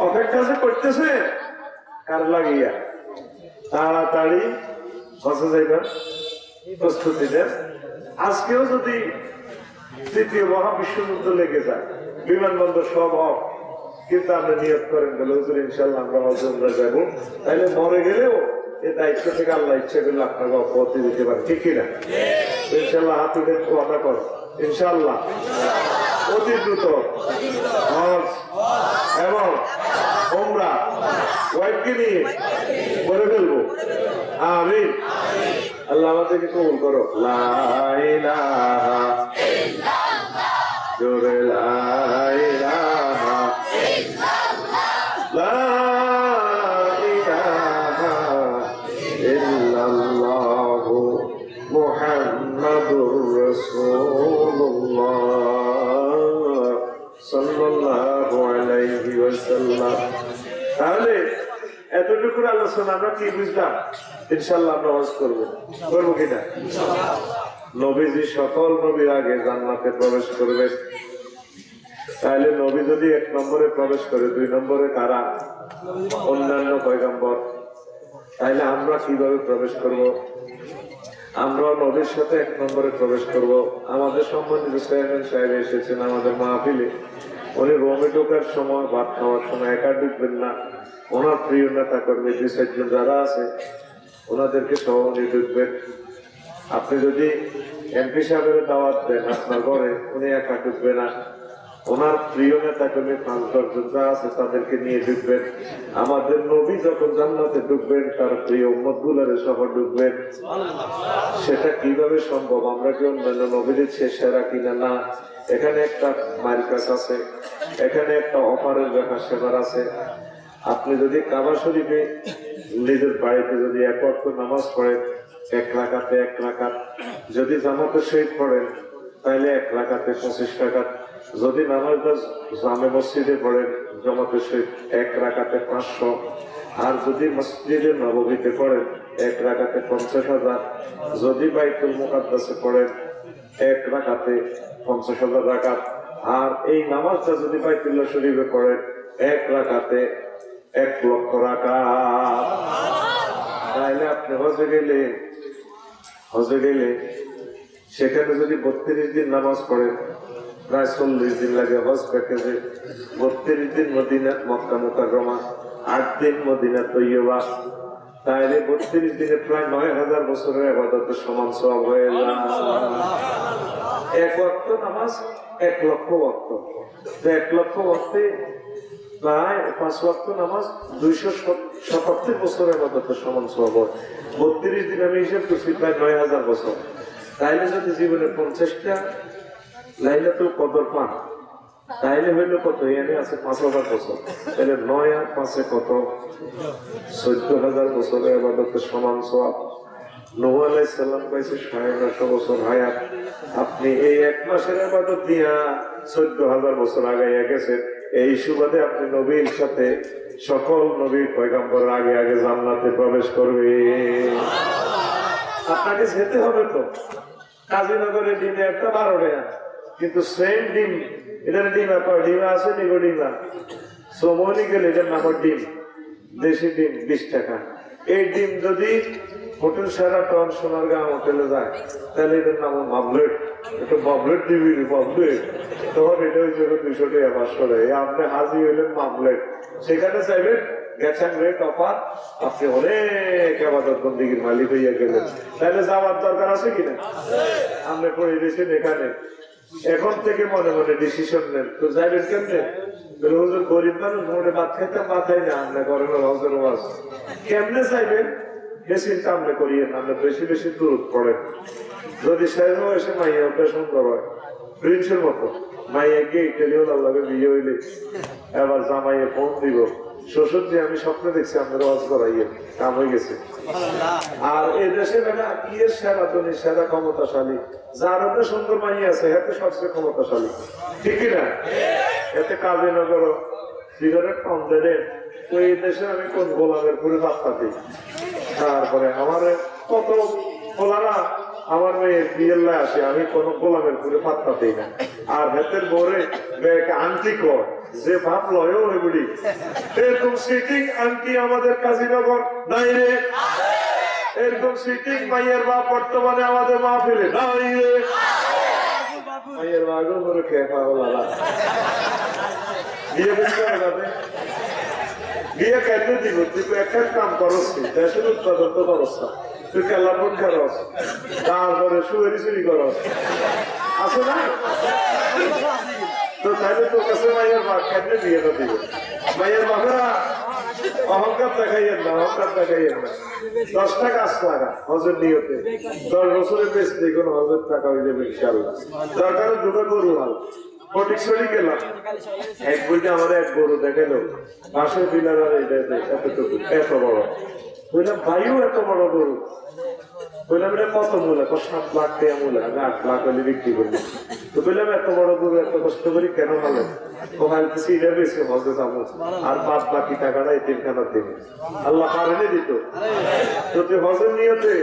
অপেক্ষা যে করতেছে কার লাগিয়া? তাড়াতাড়ি বসে যাইবেন, প্রস্তুতি দেন। আজকেও যদি তৃতীয় মহাবিশ্বযুদ্ধ লেগে যায়, বিমানবন্দর সব অফ, কিন্তু আপনি নিয়োগ করেন বলে হুজুর ইনশাল্লাহ আমরা হজরতরা যাবো, তাহলে মরে গেলেও এই দায়িত্ব থেকে আল্লাহ ইচ্ছা করলে আপনাকে অব্যাহতি দিতে পারে, ঠিক কিনা? ইনশাল্লাহ হাত উঠে ওয়াদা করো, ইনশাল্লাহ অতি দ্রুত হজ এবং ওমরা ওয়াইফকে নিয়ে করে ফেলবো। আমিন। আল্লাহ আমাদেরকে কবুল করো। লা ইলাহা ইল্লাল্লাহ, জোরে লা ইলাহা ইল্লাল্লাহ, লা ইলাহা ইল্লাল্লাহ মুহাম্মাদুর রাসূলুল্লাহ সাল্লাল্লাহু আলাইহি ওয়াসাল্লাম। তাহলে এতটুকু আলোচনা আমরা কি বুঝলাম? ইনশাআল্লাহ আমরা হজ করবো, করবো কিনা? নবীজি সকল নবীর আগে জান্নাতে প্রবেশ করবে। তাহলে নবী যদি 1 নম্বরে প্রবেশ করে, 2 নম্বরে কারা? অন্যান্য পয়গম্বর। তাহলে আমরা কিভাবে প্রবেশ করব? আমরা নবীর সাথে 1 নম্বরে প্রবেশ করব। আমাদের সম্মানিত চেয়ারম্যান সাহেব এসেছেন আমাদের মাহফিলে। উনি রোমে ঢোকার সময়, ভাত খাওয়ার সময় একা ঢুকবেন না, ওনার প্রিয় নেতা কর্মী 2-4 জন যারা আছে ওনাদেরকে সহ উনি ঢুকবেন। আপনি যদি এমপি সাহেবের দাওয়াত দেন আপনার ঘরে, উনি একা ঢুকবে না, ওনার প্রিয় নেতা কর্মী 5-10 জন যা আছে তাদেরকে নিয়ে ঢুকবেন। আমাদের নবী যখন জান্নাতে ঢুকবেন তার প্রিয় উম্মত গুলারে সহ ঢুকবেন। সেটা কিভাবে সম্ভব? আমরা কি অন্যান্য নবীদের চেয়ে সেরা কিনা? না। এখানে একটা মার্কাস আছে, এখানে একটা অফারের ব্যাপার সেবার আছে। আপনি যদি কাবা শরীফে নিজের বাড়িতে যদি 1 ওয়াক্ত নামাজ পড়েন, 1 রাকাতে 1 রাকাত, যদি জামাতের সহিত পড়েন তাহলে 1 রাকাতে 25 রাকাত, যদি নামাজটা জামে মসজিদে পড়েন জামাতের সহিত 1 রাকাতে 500, আর যদি মসজিদে নববীতে পড়েন 1 রাকাতে 50,000, যদি বাইতুল মুকাদ্দাসে পড়েন 1 রাকাতে 50,000 রাকাত, আর এই নামাজটা যদি বাইতুল্লাহ শরীফে পড়েন 1 রাকাতে 1 লক্ষ রাকাত। তাহলে আপনি হজে গেলে সেখানে যদি 32 দিন নামাজ পড়েন, প্রায় 40 দিন লাগে হজ প্যাকেজে। 32 দিন মদিনা মক্কা মুকাররমা, 8 দিন মদিনা তৈয়বা, তাহলে 32 দিনে প্রায় 9000 বছরের ইবাদতের সমান সওয়াব হয়ে যায়। 1 ওয়াক্ত নামাজ 1 লক্ষ ওয়াক্ত, 1 লক্ষ ওয়াক্তে প্রায় 5 ওয়াক্ত নামাজ 277 বছরের ইবাদতের সমান সওয়াব হয়। 32 দিন আমি হিসাব করছি প্রায় 9000 বছর। তাইলে যদি জীবনে 50টা লাইলাতুল কদর পান তাইলে হইলো কত? এখানে আছে 5000 বছর। তাহলে 9 আর 5 কত? 14000 বছরের ইবাদতের সমান সওয়াব। নূহ আলাইহিস সালাম পাইছে 950 বছর হায়াত। আপনি এই 1 মাসের ইবাদত দিয়া 14000 বছর আগাইয়া গেছেন। এই সুবাদে আপনি নবীর সাথে সকল নবীর পয়গম্বর আগে আগে জান্নাতে প্রবেশ করবে। আপনাকে যেতে হবে তো। কাজীনগরের ডিমে একটা 12 টাকা, কিন্তু সেম ডিম, এটার ডিমা কয়? ডিমা আছে নিগো ডিমা সমনি গেলে এটার নাম ডিম, দেশি ডিম 20 টাকা। এই ডিম যদি হোটেল শেরাটন সোনারগাঁও হোটেলে যায় তাহলে এটার নাম মামলেট। এটা মামলেট দিবি, মামলেট, তখন এটা হচ্ছে 200 টাকা 500 টাকা। আপনি হাজি হইলেন মামলেট, সেখানে চাইবেন গেছেন রেট অফার, আপনি অনেক ইবাদত বন্দেগীর মালিক হইয়া গেলেন। তাহলে যাওয়ার দরকার আছে কিনা? আপনি পড়ে দিয়েছেন এখানে, এখন থেকে মনে মনে ডিসিশন নেন তো যাইবেন কেমনে? হুজুর গরিব মানুষ, মোটে ভাত খাইতাম, মাথায় না আমরা গরমে হজের ওয়াজ কেমনে চাইবেন? বেশি কামনে করিয়ে না, আমরা বেশি বেশি দূরত পড়েন। যদি শেষ বয়সে মাইয়া ওটা সুন্দর হয় প্রিন্সের মতো, মাইয়া গিয়ে ইটালিও লাগে বিয়ে হইলে এবার জামাইয়ে ফোন দিব, শ্বশুর যে আমি স্বপ্নে দেখছি আপনারা ওয়াজ করাইয়ে কাম হয়ে গেছে। আর এই দেশে ইয়ের সেরা ধনী সেরা ক্ষমতাশালী যার হাতে সুন্দর মাই আছে হাতে সবচেয়ে ক্ষমতাশালী, ঠিক কিনা? এতে কাজে নগর সিগারেট কম দেন ওই দেশে আমি কোন গোলামের করে বার্তা দিই। তারপরে আমার কত গোলারা আমার মেয়ের বিয়ের লাই আসে, আমি কোন গোলামের করে পাত্তা দিই না। আর হাতের বোরে মেয়েকে আংটি কর যে ভাব লয় ওইগুলি এরকম সিটিং আংটি আমাদের কাজীনগর নাই রে, এরকম সিটিং মাইয়ের বাপ বর্তমানে আমাদের মাহফিলে নাই রে। মাইয়ের বাগও করে খেয়ে পাবো লালা বিয়ে বেশি যাবে বিয়ে কেটে দিব, তুই একটা কাম করস দেশের উৎপাদন তো করস না, তুই কেলাপুর করস, তারপরে সুয়েরি চুরি করস আছে না? তো তাইলে তোর কাছে মাইয়ের বাপ কেটে বিয়ে না দিব। মাইয়ের বাপেরা অহংকার দেখাইয়েন না, অহংকার দেখাইয়েন না। 10 টাকা গাছ লাগা হজের নিয়তে 10 বছরের বেশ দেখুন হজের টাকা হয়ে যাবে ইনশাল্লাহ। দরকার দুটো গরু হাল ফটিকছড়ি গেলাম, এক বইটা আমার এক গরু দেখালো পাশের বিলার এতটুকু এত বড়, বললাম ভাইও এত বড় গরু, বললাম এটা কত মূল্য? 7 লাখ টাকা মূল্য, আমি 8 লাখ হলে বিক্রি করবো। তো বললাম এত বড় গরু এত কষ্ট করি কেন ভালো? ও ভাবতেছি এটা বেশি হজে যাবো আর বাদ বাকি টাকাটা এই 3খানা দিবে, আল্লাহ পারেনি দিত। তো তুই হজের নিয়তে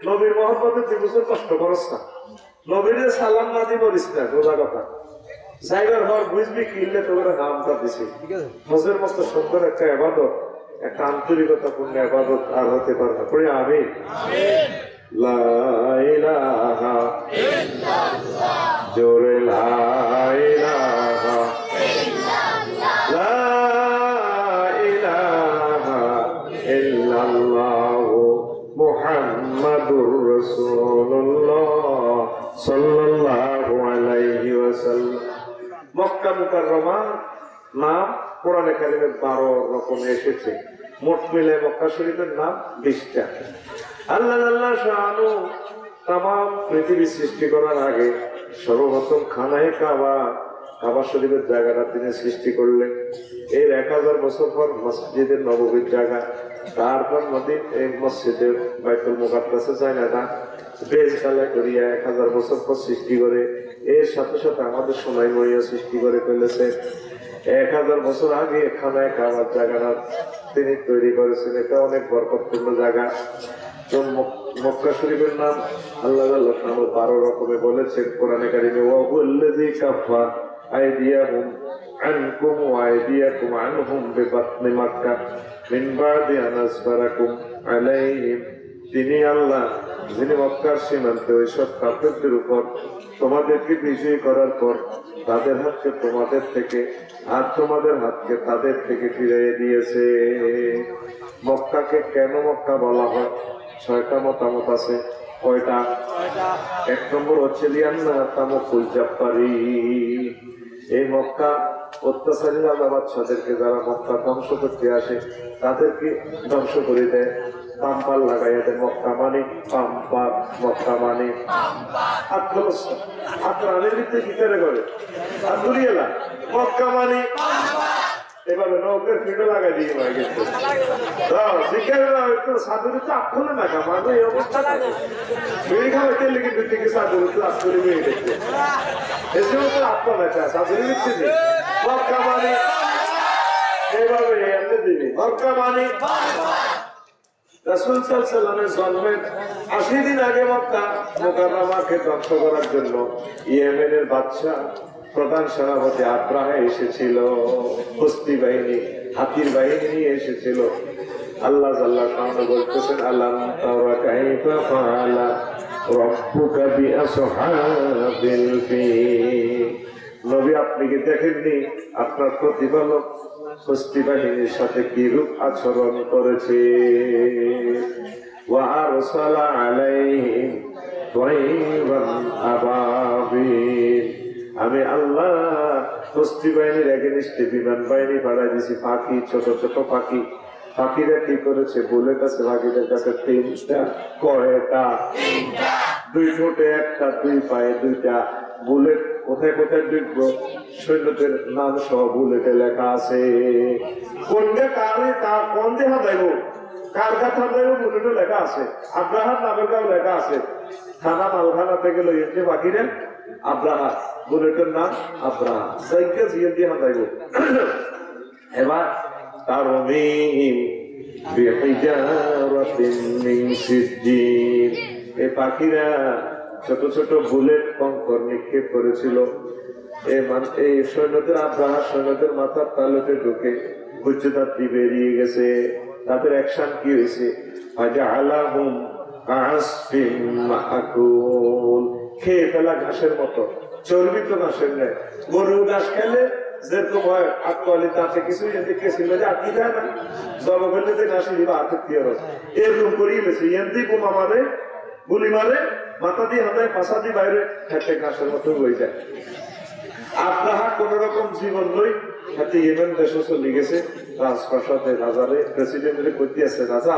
নবীর মহব্বতে 2 বছর কষ্ট করস না, নবীর সালাম না দিয়ে বলিস না, রোজা কথা জায়গার ঘর বুঝবি কিনলে তোর নামটা দিছি। হজের মতো সুন্দর একটা ইবাদত, একটা আন্তরিকতাপূর্ণ ইবাদত আর হতে পারে না। পড়ি আমিন। লা ইলাহা ইল্লাল্লাহ, জোরে লা ইলাহা ইল্লাল্লাহ, লা ইলাহা ইল্লাল্লাহ মুহাম্মাদুর রাসূলুল্লাহ সাল্লাল্লাহু আলাইহি ওয়াসাল্লাম। মক্কা মুকাররমা নাম কোরআনে কারিমে 12 রকমে এসেছে, মোট মিলে মক্কা শরীফের নাম 20টা। আল্লাহ শানু তামাম পৃথিবী সৃষ্টি করার আগে সর্বপ্রথম খানায়ে কাবা শরীফের জায়গাটা তিনি সৃষ্টি করলেন। এর 1000 বছর পর মসজিদের নববীর জায়গা, তারপর এই মসজিদের বাইতুল মুকাদ্দাসে জায়গাটা বেশ ঢালাই করিয়া 1000 বছর পর সৃষ্টি করে, এর সাথে সাথে আমাদের সোনাই মরিয়া সৃষ্টি করে ফেলেছে। 1000 বছর আগে খানায়ে কাবার জায়গাটা তিনি তৈরি করেছেন। এটা অনেক বরকতপূর্ণ জায়গা। মক্কা শরীফের নাম আল্লাহ 12 রকমে বলেছেন কোরআনে কারিমে, ওয়া হুয়াল্লাযী কাফা আইদিয়াহুম আনকুম ওয়া আইদিয়াকুম আনহুম বিবাতনি মাক্কা মিন বাদি আন আসফারাকুম আলাইহিম। তিনি আল্লাহ যিনি মক্কার সীমান্তে ওইসব কাফেরদের উপর তোমাদেরকে বিজয়ী করার পর তাদের হাতকে তোমাদের থেকে আর তোমাদের হাতকে তাদের থেকে ফিরিয়ে দিয়েছে। মক্কাকে কেন মক্কা বলা হয়? 6টা মতামত আছে। কয়টা? 1 নম্বর হচ্ছে লিয়ান্না তামকুল জাব্বারি, এই মক্কা অত্যাচারী রাজা বাদশাদেরকে যারা মক্কা ধ্বংস করতে আসে তাদেরকে ধ্বংস করে দেয়, পাম্পার লাগাই দেয়। মক্কা মানে পাম্পার, মক্কা মানে আত্মরানের ভিতরে ভিতরে করে আর দুরিয়েলা মক্কা মানে এভাবে নৌকের ফিটে লাগাই দিয়ে হয়ে গেছে। সাধুরে তো আক্ষলে না কামানো এই অবস্থা মেয়ে খাওয়াইতে লেগে দুই থেকে সাধুরে তো আক্ষলে মেয়ে দেখছে এসেও তো আত্মা দেখা সাধুরে দিচ্ছে যে মক্কা মানে এইভাবে এমনি দিবি মক্কা মানে। রাসূল সাল্লাল্লাহু আলাইহি ওয়াসাল্লামের জন্মের 80 দিন আগে মক্কা মুকাররমাকে ধ্বংস করার জন্য ইয়েমেনের বাদশা প্রধান সেনাপতি আব্রাহা এসেছিল, হস্তি বাহিনী হাতির বাহিনী নিয়ে এসেছিল। আল্লাহ জাল্লা শাআনহু বলতেছেন, আলাম তারা কাইফা ফাআলা রাব্বুকা বিআসহাবিল ফিল। নবী আপনি কি দেখেননি আপনার প্রতিপালক হস্তি বাহিনীর সাথে কি রূপ আচরণ করেছে? ওয়া আরসালা আলাইহিম তায়রান আবাবিল। আমি আল্লাহ হস্তি বাহিনীর এগেইনস্টে বিমান বাহিনী পাঠাই দিয়েছি, পাখি, ছোট ছোট পাখি। পাখিরা কি করেছে? বলে কাছে পাখিদের কাছে 3টা। কয়টা? 2 ঠোঁটে 1টা, 2 পায়ে 2টা। বুলেট কোথায় কোথায় ডুববো সৈন্যদের নাম সহ বুলেটে লেখা আছে। কোন দিয়ে হাতাইব, কার কাছে হাতাইব বুলেটে লেখা আছে। আব্রাহার নামের গাও লেখা আছে। থানা মালখানা থেকে লইছে বাকিরা আব্রাহা, বুলেটের নাম আব্রাহা, সাইকেল দিয়ে হাতাইব। এবার তার এই পাখিরা ছোট ছোট বুলেট কঙ্কর নিক্ষেপ করেছিল। এই সৈন্যদের আব্রাহার সৈন্যদের মাথার তালুতে ঢুকে উচ্চতাত্রী বেরিয়ে গেছে। তাদের অ্যাকশন কি হয়েছে? খেয়ে ফেলা ঘাসের মতো, চর্বিত ঘাসের নেয়। গরু ঘাস খেলে যেরকম হয় আটকালি তাতে কিছু ছিল যে আটকি যায় না, জব ফেললে যে ঘাসে দিবা হাতে দিয়ে এরকম করিয়ে গেছে। এমনি বোমা মারে, গুলি মারে, মাথা দিয়ে হাতায় পাশা দিয়ে বাইরে খেতে ঘাসের মতো হয়ে যায়। আব্রাহা কোন রকম জীবন লই হাতে ইয়েমেন দেশে চলে গেছে। রাজপ্রাসাদে রাজারে প্রেসিডেন্টের করতে আছে, রাজা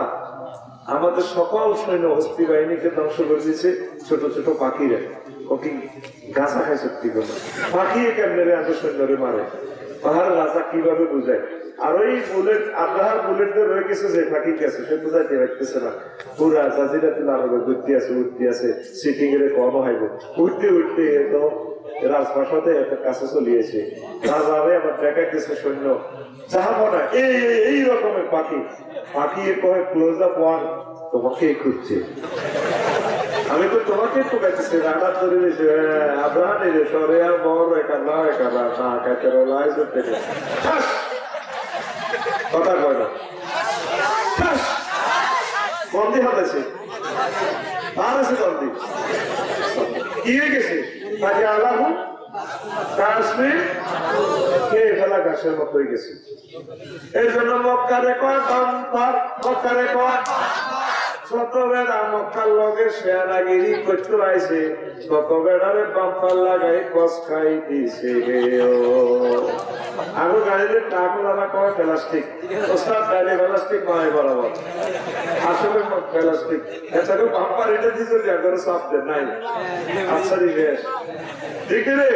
আমাদের সকল সৈন্য হস্তি বাহিনীকে ধ্বংস করে দিয়েছে ছোট ছোট পাখিরা। ও কি গাছা খায় সত্যি করে? পাখি কেমনে আমাদের সৈন্যরে মারে? পাহাড় রাজা কিভাবে বুঝায়? আর ওই বুলেট আব্রাহার বুলেটদের রয়ে গেছে যে পাখি গেছে সে বুঝাইতে পারতেছে না। পুরা জাজিরাতে আরবে ঘুরতে আছে, উঠতে আছে, সিটিং এর কম হাইব, উঠতে উঠতে একদম রাজপ্রাসাদে কাছে চলিয়েছে। রাজারে আবার দেখাইতেছে সৈন্য যাবো না, এই রকমের পাখি। পাখি কয়ে ক্লোজ আপ ওয়ান, তোমাকে খুঁজছে। আমি তো তোমাকে ঠকাইতেছি, রান্না ধরে দিয়েছে আব্রাহাম সরে আর বড় একালা একালা না খাইতে রোলাই করতে কথা কয় না। বন্দি হাতেছে আর আছে বন্দি কি হয়ে গেছে? তাকে আল্লাহ কাশ্মীর খেয়ে ফেলা ঘাসের মতো হয়ে গেছে। এই জন্য মক্কারে কয় বাম্পার, মক্কারে কয় ছোট বেড়া মক্কার লগে শেয়ারাগিরি করতে আইছে, ছোট বেড়ারে বাম্পার লাগাই কস খাই দিছে। আগে গাড়িতে টাকা কয় প্লাস্টিক, ওস্তাদ গাড়ি প্লাস্টিক নয় বরাবর, আসলে প্লাস্টিক। এছাড়াও বাম্পার এটা দিতে করে সব নাই। আচ্ছা শেষ ঠিক রে?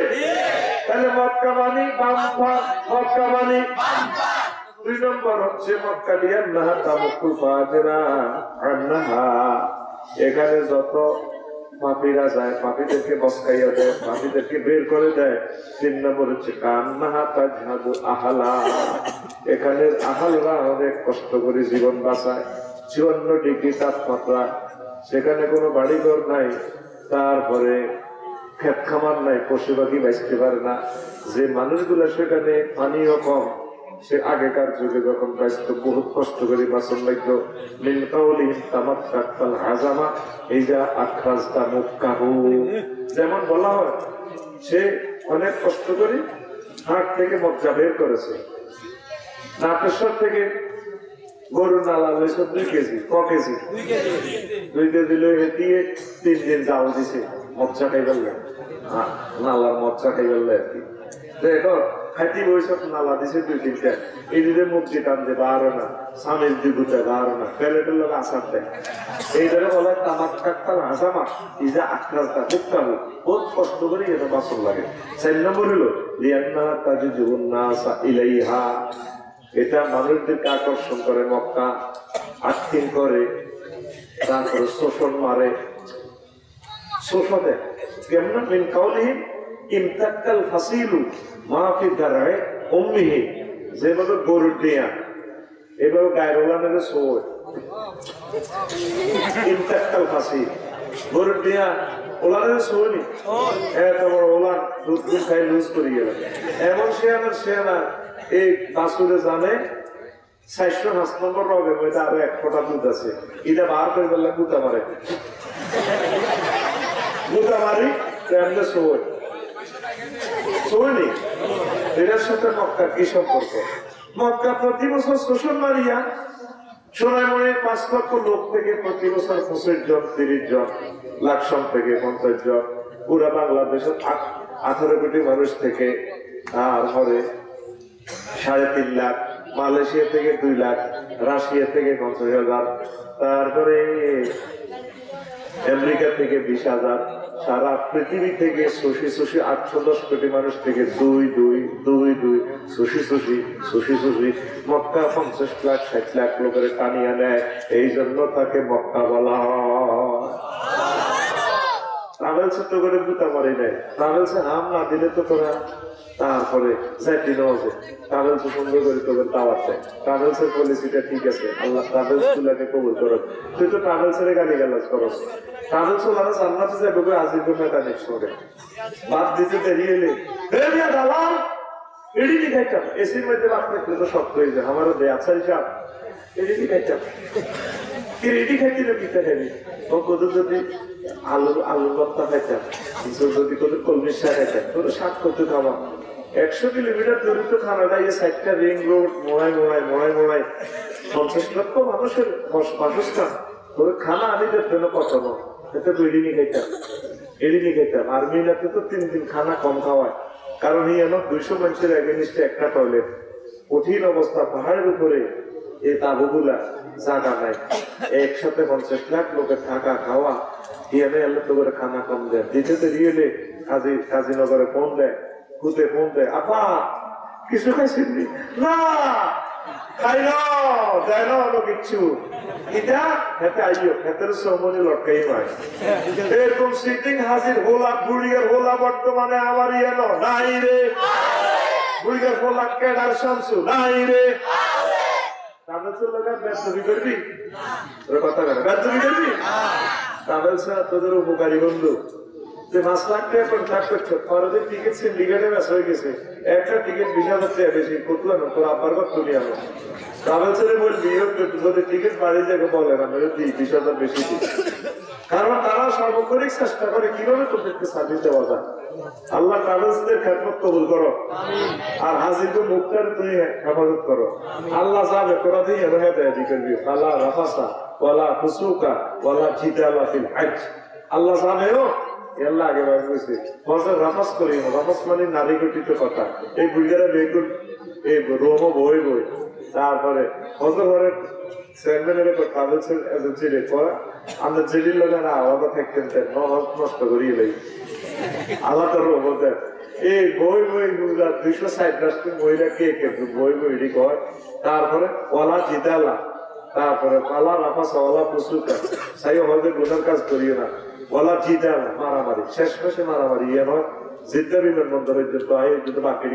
তাহলে মক্কা মানি বাম্পার, মক্কা মানি। 2 নম্বর হচ্ছে মক্কা দিয়ে এখানে যত পাপীরা যায় পাপীদেরকে বসকাইয়া দেয়, পাপীদেরকে বের করে দেয়। 3 নম্বর হচ্ছে কান্নাহা তাজহাদু আহালা, এখানে আহালরা অনেক কষ্ট করে জীবন বাঁচায়। 54 ডিগ্রি তাপমাত্রা, সেখানে কোনো বাড়িঘর নাই, তারপরে ক্ষেত খামার নাই, পশু পাখি বাঁচতে পারে না। যে মানুষগুলো সেখানে পানিও কম, সে আগেকার যুগে যখন বাঁচত বহুত কষ্ট করে বাঁচন লাগতো। যেমন বলা হয় সে অনেক কষ্ট করে হাট থেকে মক্কা বের করেছে। নাটেশ্বর থেকে গরুর নালা লইছে 2 কেজি, ক কেজি? 2 কেজি লই দিয়ে 3 দিন জাল দিছে মচ্চা খাই ফেললে, নালার মচ্চা খাই ফেললে আর কি। দেখো খাইতে বৈশাখ নালা দিছে 2-3টা, এই দিকে মুক্তি টান দেবে আরো না, স্বামীর দিগুতে আরো না, প্যালেটের লোক আসার দেয়। এই ধরে বলে তামাক কাকতাল হাসামা, এই যে আখরাজটা মুক্তা হোক, বহুত কষ্ট করে এটা বাসন লাগে। 4 নম্বর হলো লিয়ান্না তাজি জীবন না ইলাইহা, এটা মানুষদেরকে আকর্ষণ করে। মক্কা আত্মীন করে, তারপরে শোষণ মারে, শোষণ দেয়। কেমন মিন কাউলিহিম ইমতাক্কাল ফাসিলু মাহফি দাঁড়ায় অম্মিহি, যেভাবে গরুর দিয়া এভাবে গায়ের ওলানের সোয় ইমতাক্কাল ফাসিল, গরুর দিয়া ওলানের সোয়নি এত বড় ওলান দুধ দুধ খাই লুজ করে গেল। এমন শেয়ানা এই বাসুরে জানে 405 নম্বর রবে মধ্যে আরো 1 ফোঁটা দুধ আছে, এটা বার করে বললে গুতা মারে, গুতা মারি এমনি সোয় সোয়নি। এটার সাথে মক্কার কি সম্পর্ক? মক্কা প্রতি বছর শোষণ মারিয়া সোনাইমণির 5 লক্ষ লোক থেকে প্রতি বছর 25 জন 30 জন, লাকসাম থেকে 50 জন, পুরা বাংলাদেশের 18 কোটি মানুষ থেকে, তারপরে 3.5 লাখ, মালয়েশিয়া থেকে 2 লাখ, রাশিয়া থেকে 50,000, তারপরে আমেরিকা থেকে 20,000, সারা পৃথিবী থেকে শশী শশী 810 কোটি মানুষ থেকে 2 শশী শশী শশী শশী মক্কা 50 লাখ 60 লাখ লোকের টানিয়া নেয়, এই জন্য তাকে মক্কা বলা হয়। ট্রাভেলসে তো করে বুতা মারি নেয়, ট্রাভেলসে হাম না দিলে তো তোরা তারপরে ট্রাভেলস সুন্দর করে তোদের দাওয়াত দেয়। ট্রাভেলস এর পলিসিটা ঠিক আছে, আল্লাহ ট্রাভেলস গুলাকে কবুল করো। তুই তো ট্রাভেলস এর গালি গালাজ করো, ট্রাভেলস ওরা জান্নাতে যাবে আজিব মেকানিক সঙ্গে বাদ দিতে দেরি হলে দালাল এডি খাইতাম এসির মধ্যে বাদ থাকলে তো শক্ত হয়ে যায়। আমারও দেয় আচ্ছা হিসাব এডি খাইতাম কি রেডি খাইছিল পিঠা খাবি ও কোথাও যদি আলু ভর্তা খাইতাম, যদি কোথাও কলমির শাক খাইতাম, তোর শাক করতে খাওয়া 100 কিলোমিটার দূরে তো খানাটা এই সাইডটা রিং রোড মোড়াই 50 লক্ষ মানুষের বাসস্থান, তোর খানা আমি দেখতেন কত এটা তো এড়িনি খাইতাম। আর্মিনাতে তো 3 দিন খানা কম খাওয়ায়, কারণ এই 200 মানুষের এগেনিস্টে একটা টয়লেট, কঠিন অবস্থা, পাহাড়ের উপরে এই তাবুগুলা জায়গা নাই, একসাথে 50 লাখ লোকের থাকা খাওয়া ইয়ানে আল্লাহ তো করে খানা কম দেয়। দ্বিতীয়তে রিয়েলে কাজীনগরে ফোন দেয়, কুতে ফোন দেয়, আপা কিছু খাইছেন না খাই দেয় না অন্য কিছু এটা হেতে আইও হেতের সমনি লটকাই হয় এরকম সিটিং হাজির হোলা বুড়িয়ার হোলা বর্তমানে আমার ইয়ানো নাই রে, বুড়িয়ার হোলা কেডার শামসু নাই রে। তোদের উপকারী বন্ধু 5 লাখ টাকা কন্ট্রাক্ট করছো, খরচের টিকিট সিন্ডিকেটে ম্যাচ হয়ে গেছে, একটা টিকিট 20,000 টাকা বেশি কতলা না তোর আব্বার কত নিয়ে আনো ট্রাভেলসের বলবি যদি টিকিট বাড়ি যাকে বলে না মেরে দিই 20,000 বেশি দিই, কারণ তারা সর্বক্ষণিক চেষ্টা করে কিভাবে তোদেরকে সার্ভিস দেওয়া যায়। আল্লাহ ট্রাভেলসদের খেদমত কবুল করো, আর হাজিরকে মুক্তার তুই হেফাজত করো। আল্লাহ যাবে তোরা দিয়ে হেদায়েত করবি, ফালা রাফাসা ওয়ালা ফুসুকা ওয়ালা জিদালা ফিল হজ। আল্লাহ যাবেও আল্লাহ আগে বলছে হজের রাফাস করি না, রাফাস মানে নারী গঠিত কথা, এই বুড়িয়ারা বেগুন এই রোম বই তারপরে হজর ঘরের চেয়ারম্যানের ট্রাভেলসের এজেন্সির পরে আমরা জেলির লোকের আলাদা থাকতেন নষ্ট করিয়ে লাগি আলাদা রোবটের এই বই 260 রাষ্ট্রের মহিলা কে বই এটি কয়, তারপরে ওলা জিতালা, তারপরে পালা রাফাসা ওলা পুসুকা সাই হজে গুনার কাজ করিও না, ওলা জিতালা মারামারি, শেষ মাসে মারামারি ইয়ে নয় জিদ্দা বিমানবন্দর হইতে আই যদি বাকি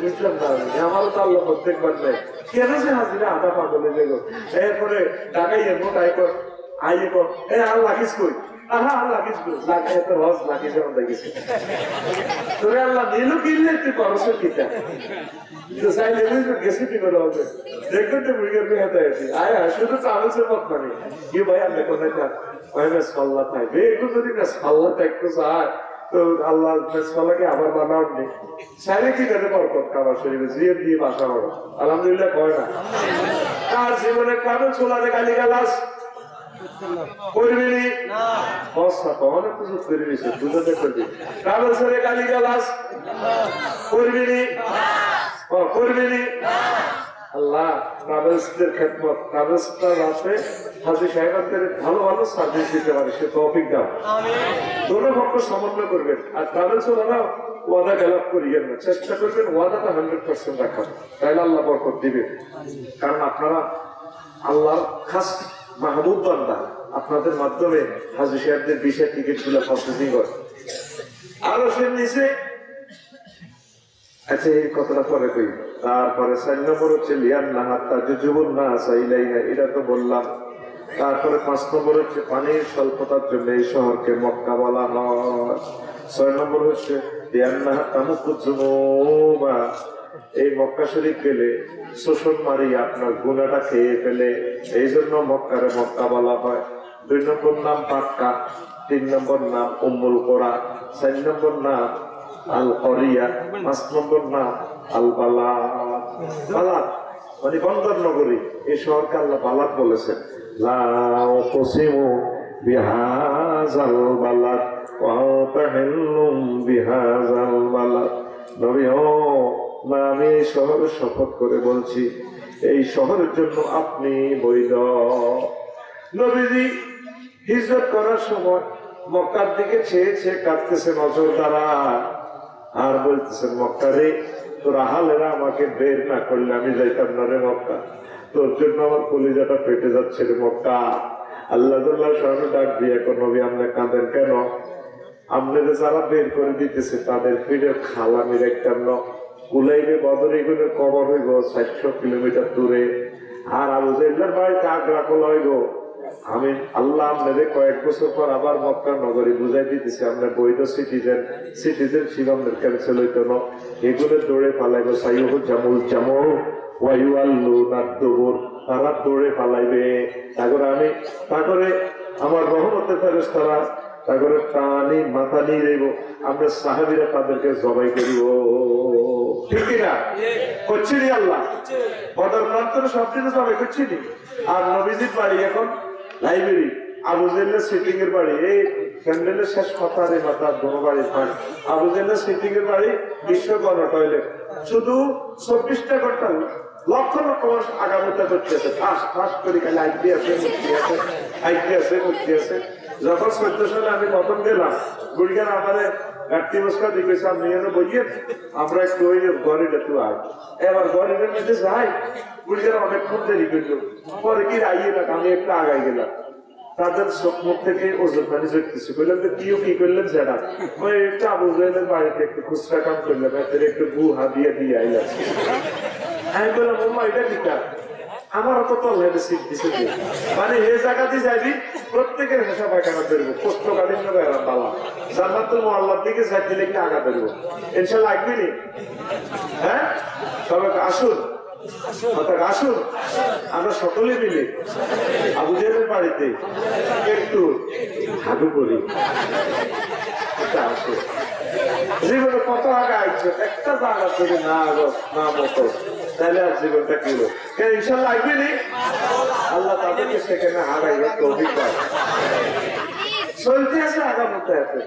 বুঝলাম না আমারও তো আল্লাহ প্রত্যেকবার নেই কেন সে হাজিরা আধা পাগলে যাবো, এরপরে টাকাই এমন আইয়ে কর আর লাগিস কই আহা আর লাগিস কই লাগে এত হজ লাগিস যেমন লাগিছে তোরে আল্লাহ নিলু কিনলে তুই করছো কিটা তো চাইলে গেছি কি করে হবে দেখবেন তো বুড়িগার মেহাতে আছি আয় শুধু ট্রাভেলসের মত মানে কি ভাই আপনি কোথায় থাক ভাই মেসফাল্লা থাকবে একটু যদি মেসফাল্লা থাকতো চায় তো আল্লাহ মেসফাল্লাকে আবার বানাও নেই চাইলে কি করে বরকত খাবার শরীরে জিয়ে দিয়ে বাসা হলো আলহামদুলিল্লাহ কয় না। তার জীবনে কারো চোলারে গালি গালাস করবি না অনেক কিছু করে নিছে বুঝতে করবি ট্রাভেলসের গালি গালাস করবি না। আল্লাহ ট্রাভেলসদের খেদমত ট্রাভেলসটা রাতে হাজি সাহেবদের ভালো ভালো সার্ভিস দিতে পারে সে তৌফিক দাও, দোনো পক্ষ সমন্বয় করবেন। আর ট্রাভেলস ওরা ওয়াদা গেলাপ করিয়েন না, চেষ্টা করবেন ওয়াদাটা 100% রাখার, তাইলে আল্লাহ বরকত দিবে। কারণ আপনারা আল্লাহর খাস মাহবুব বান্দা, আপনাদের মাধ্যমে হাজি সাহেবদের বিশেষ টিকিট গুলো প্রসেসিং হয়। আরো সে নিচে আচ্ছা এই কথাটা পরে কই। তারপরে 4 নম্বর হচ্ছে এটা তো বললাম। তারপরে 5 নম্বর হচ্ছে পানির স্বল্পতার জন্য এই শহরকে মক্কা বলা হয়। 6 নম্বর হচ্ছে এই মক্কা শরীফ গেলে শোষণ মারি আপনার গুনাটা খেয়ে ফেলে, এই জন্য মক্কারে মক্কা বলা হয়। 2 নম্বর নাম পাক্কা, 3 নম্বর নাম উম্মুল কোরা, 4 নম্বর নাম আল করিয়া, 5 নম্বর নাম আল বালাদ। বালাদ মানে বন্দর নগরী, এই শহরকে আল্লাহ বালাদ বলেছেন। লা উকসিমু বিহাযাল বালাদ ওয়া তাহিল্লুম বিহাযাল বালাদ। নবী ও না আমি এই শহরে শপথ করে বলছি, এই শহরের জন্য আপনি বৈধ। নবীজি হিজরত করার সময় মক্কার দিকে ছেয়ে ছেয়ে কাঁদতেছে নজর দ্বারা, আর বলতেছেন মক্কা রে, তোরা হালেরা আমাকে বের না করলে আমি যাইতাম না রে মক্কা, তোর জন্য আমার কলিজাটা ফেটে যাচ্ছে রে মক্কা। আল্লাহ ডাক দিয়ে এখন নবী আপনি কাঁদেন কেন? আপনাদের যারা বের করে দিতেছে তাদের ফিরে খালামি দেখতাম না, কুলাইবে বদর এগুলো কবর হইব 400 কিলোমিটার দূরে, আর আবু জাহেলের বাড়িতে আগ্রা কোলা হইব। আমি আল্লাহ আপনাদের কয়েক বছর পর আবার মক্কা নগরী বুঝাই দিতেছি, আমরা বৈধ সিটিজেনশিপ আমাদের ক্যান্সেল হইতো না, এগুলো দৌড়ে পালাইব। সাইয়ুহু জামুল জামু ওয়ায়ু আল্লু নাদ্দুবুর, তারা দৌড়ে পালাইবে। তারপরে আমার রহমতের ফেরেশতারা তারপরে টানি মাথা নিয়ে দেব, আমরা সাহাবীরা তাদেরকে জবাই করিব। ঠিক কিনা করছি নি? আল্লাহ বদর প্রান্তরে সব দিনে জবাই করছি নি। আর নবীজির বাড়ি এখন লাইব্রেরি, আবু জাহেলের সিটিং এর বাড়ি, এই ক্যান্ডেলের শেষ কথা রে মাথা দোনো বাড়ি ফাঁক। আবু জাহেলের সিটিং এর বাড়ি বিশ্ব গণ টয়লেট, শুধু 24টা ঘন্টা লক্ষ লক্ষ মানুষ আগামীটা করতেছে, ফাঁস ফাঁস করে খালি আইটি আছে মুক্তি আছে, আইটি আছে মুক্তি আছে। যখন 14 সালে আমি প্রথম গেলাম গুড়িয়ার আমারে একটি বস্কা দিকেছে, আপনি যেন বইয়েন আমরা একটু ওই ঘরেটা একটু আয়, এবার ঘরেটার মধ্যে যাই, গুড়িয়ার অনেকক্ষণ দেরি করলো, পরে কি আইয়ে না আমি একটু আগাই গেলাম, তাদের মুখ থেকে ওজন পানি চড়তেছে, বললাম যে কি করলেন সেটা, ওই একটু আবু জাহেলের বাড়িতে একটু খুচরা কাম করলাম, এদের একটু গু হাদিয়া দিয়ে আইলাম। আমি বললাম ওমা এটা কিটা, আমারও তো তল্লাইতে সিট দিছে, মানে এই জায়গাতে যাবি প্রত্যেকের হেসা পায়খানা বেরবো, কোষ্ঠকালীন বালা জান্নাতুল মুআল্লার দিকে সাইড দিলে কি আগা বেরবো, ইনশাআল্লাহ লাগবে নি? হ্যাঁ সবাই আসুন, আসুন আমরা সকলে মিলে আবু জাহেলের বাড়িতে একটু হাগু করি। জীবনে কত আগে আসবে, একটা জায়গা থেকে না মতো তাহলে আর জীবনটা কি হলো? ইনশাল্লাহ আসবে নি? আল্লাহ তাদেরকে সেখানে হারাইবার তৌফিক পায়। চলতে আছে আগামতে আছে,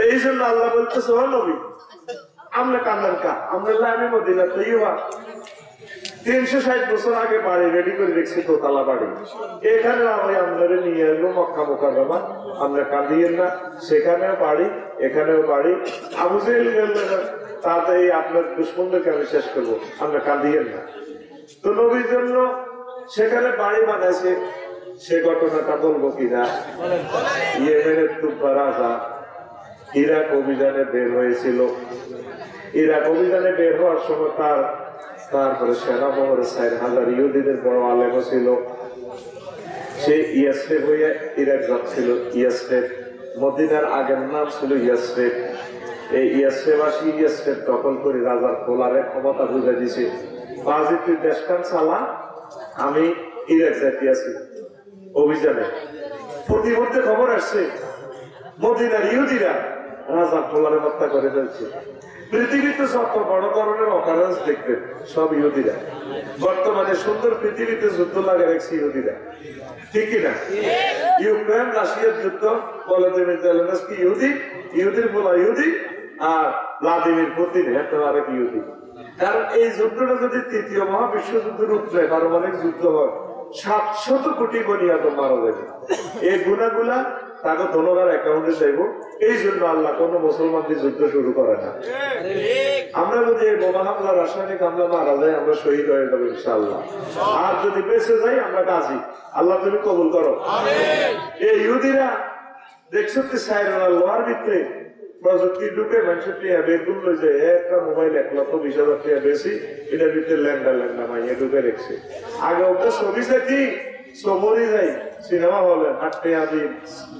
এই জন্য আল্লাহ বলতেছে ও নবী আমরা কান্দান কা আমরা আমি মদিনা তৈবা 360 বছর আগে বাড়ি রেডি করে রেখেছি, দোতলা বাড়ি, এখানে আমি আপনারা নিয়ে এলো মক্কা মুকাররমা, আমরা কাঁদিয়েন না, সেখানেও বাড়ি এখানেও বাড়ি। আবু জাহেল গেলেন তাতেই আপনার দুশ্মনদেরকে আমি শেষ করবো, আমরা কাঁদিয়েন না। তো নবীর জন্য সেখানে বাড়ি বানাইছে, সে ঘটনাটা বলবো কিনা? ইয়েমেনের তুব্বা রাজা ইরাক অভিযানে বের হয়েছিল, ইরাক অভিযানে বের হওয়ার সময় তারপরে সেনা বহরে 4000 ইহুদিদের বড় আলেম ছিল, সে ইয়াসরিব হয়ে ইরাক যাচ্ছিল। ইয়াসরিব মদিনার আগের নাম ছিল ইয়াসরিব। এই ইয়াসরিবাসী ইয়াসরিব দখল করে রাজার কোলারে ক্ষমতা বুঝে দিছে, বাজি তুই দেশখান চালা, আমি ইরাক যাইতে আছি অভিযানে। প্রতিমধ্যে খবর আসছে মদিনার ইহুদিরা রাজার কোলারে হত্যা করে ফেলছে। পৃথিবীতে যত বড় ধরনের অকারেন্স দেখবেন সব ইহুদিরা, বর্তমানে সুন্দর পৃথিবীতে যুদ্ধ লাগে রাখছে ইহুদিরা, ঠিক কিনা? ইউক্রেন রাশিয়ার যুদ্ধ, ভলাদিমির জেলেনস্কি ইহুদি, ইহুদির বলা ইহুদি, আর ভ্লাদিমির পুতিন আরেক ইহুদি। কারণ এই যুদ্ধটা যদি তৃতীয় মহাবিশ্বযুদ্ধ রূপ নেয়, পারমাণবিক যুদ্ধ হয়, 700 কোটি বনিয়াদম মারা যাবে। এই গুণাগুলা তাকে ধন্যবাদ অ্যাকাউন্টে চাইব। এই জন্য আল্লাহ কোন মুসলমানদের যুদ্ধ শুরু করে না। আমরা যদি বোমা হামলা রাসায়নিক হামলা মারা যায়, আমরা শহীদ হয়ে যাবো ইনশাআল্লাহ। আর যদি বেঁচে যাই আমরা গাজী। আল্লাহ তুমি কবুল করো। এই ইহুদিরা দেখছো কি লোহার ভিতরে প্রযুক্তি ঢুকে মানুষের টিয়া বের করলো যে একটা মোবাইল 1,20,000 টাকা বেশি, এটার ভিতরে ল্যান্ডা মাইয়া ঢুকে রেখেছে। আগে ওটা ছবি দেখি সবরই যাই সিনেমা হলে, 8 টাকা দিই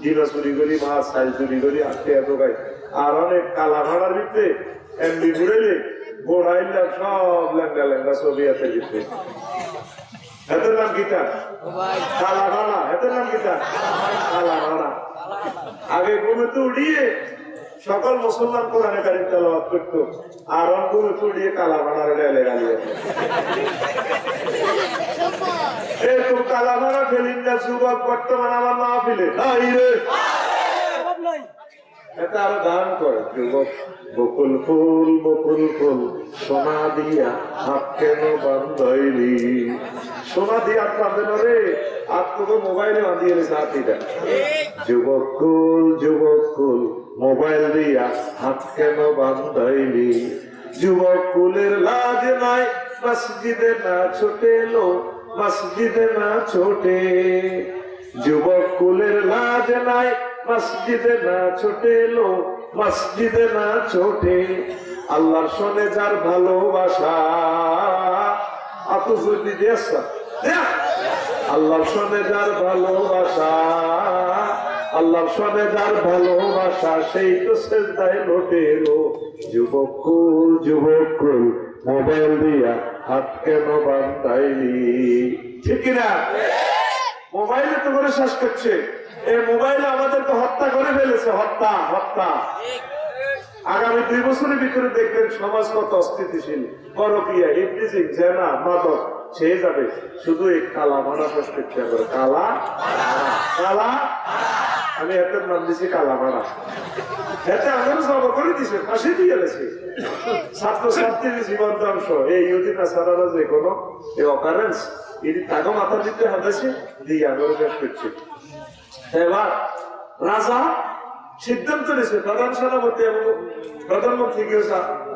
ডিমা চুরি করি, মাছ সাইজ চুরি করি, 8 টাকা ঢোকাই। আর অনেক কালা ভাড়ার ভিতরে এমনি ঘুরেলে গোড়াইলাম সব ল্যান্ডা ছবি আছে ভিতরে। এটার নাম গীতা কালা ভাড়া, এটার নাম গীতা কালা ভাড়া। আগে ঘুমেতে উড়িয়ে সকল মুসলমান কোরআনে কারিম তেলাওয়াত করতো, আর ঘুমেতে উড়িয়ে কালা ভাড়ার ডালে গালিয়ে এরকম কালা ভাড়া ফেলিন না যুবক বর্তমান আমার মাহফিলে এটা আরো দান করে যুবক বকুল ফুল সোনা দিয়া হাত কেন বান্ধইলি সোনা দিয়ে হাত বাঁধেন রে আপনাকে মোবাইলে বাঁধিয়ে হাতিটা যুবক কুল মোবাইল দিয়া হাত কেন বান্ধইলি যুবক কুলের লাজ নাই মসজিদে না ছোটে লো মসজিদে না ছোটে যুবক কুলের লাজ নাই মসজিদে না ছোটে লো মসজিদে না ছোটে আল্লাহর সনে যার ভালোবাসা আল্লাহর সনে যার ভালোবাসা আল্লাহর সনে যার ভালোবাসা সেই তো সেজদায় লোটে লো যুবক কুল মোবাইল দিয়া হাত কেন বান্ধাইলি ঠিক কিনা মোবাইলে তো করে শেষ করছে এই মোবাইলে আমাদেরকে হত্যা করে ফেলেছে হত্যা আগামী 2 বছরের ভিতরে দেখবেন সমাজ কত অস্থিতিশীল পরকীয়া ইফটিজিং জেনা মাদক ছেয়ে যাবে শুধু এই কালা মারা শেষ করছে কালা আমি এত নাম দিছি কালা মারা এতে আমাদের সব করে দিছে ফাঁসি দিয়ে গেছে ছাত্রছাত্রীর জীবন ধ্বংস এই ইউদিনা সারারা যে কোনো এই অকারেন্স এটি তাকে মাথার ভিতরে হাতেছে দিয়ে আমরা শেষ করছি এবার রাজা সিদ্ধান্ত নিয়েছে প্রধান সেনাপতি এবং প্রধানমন্ত্রী কেউ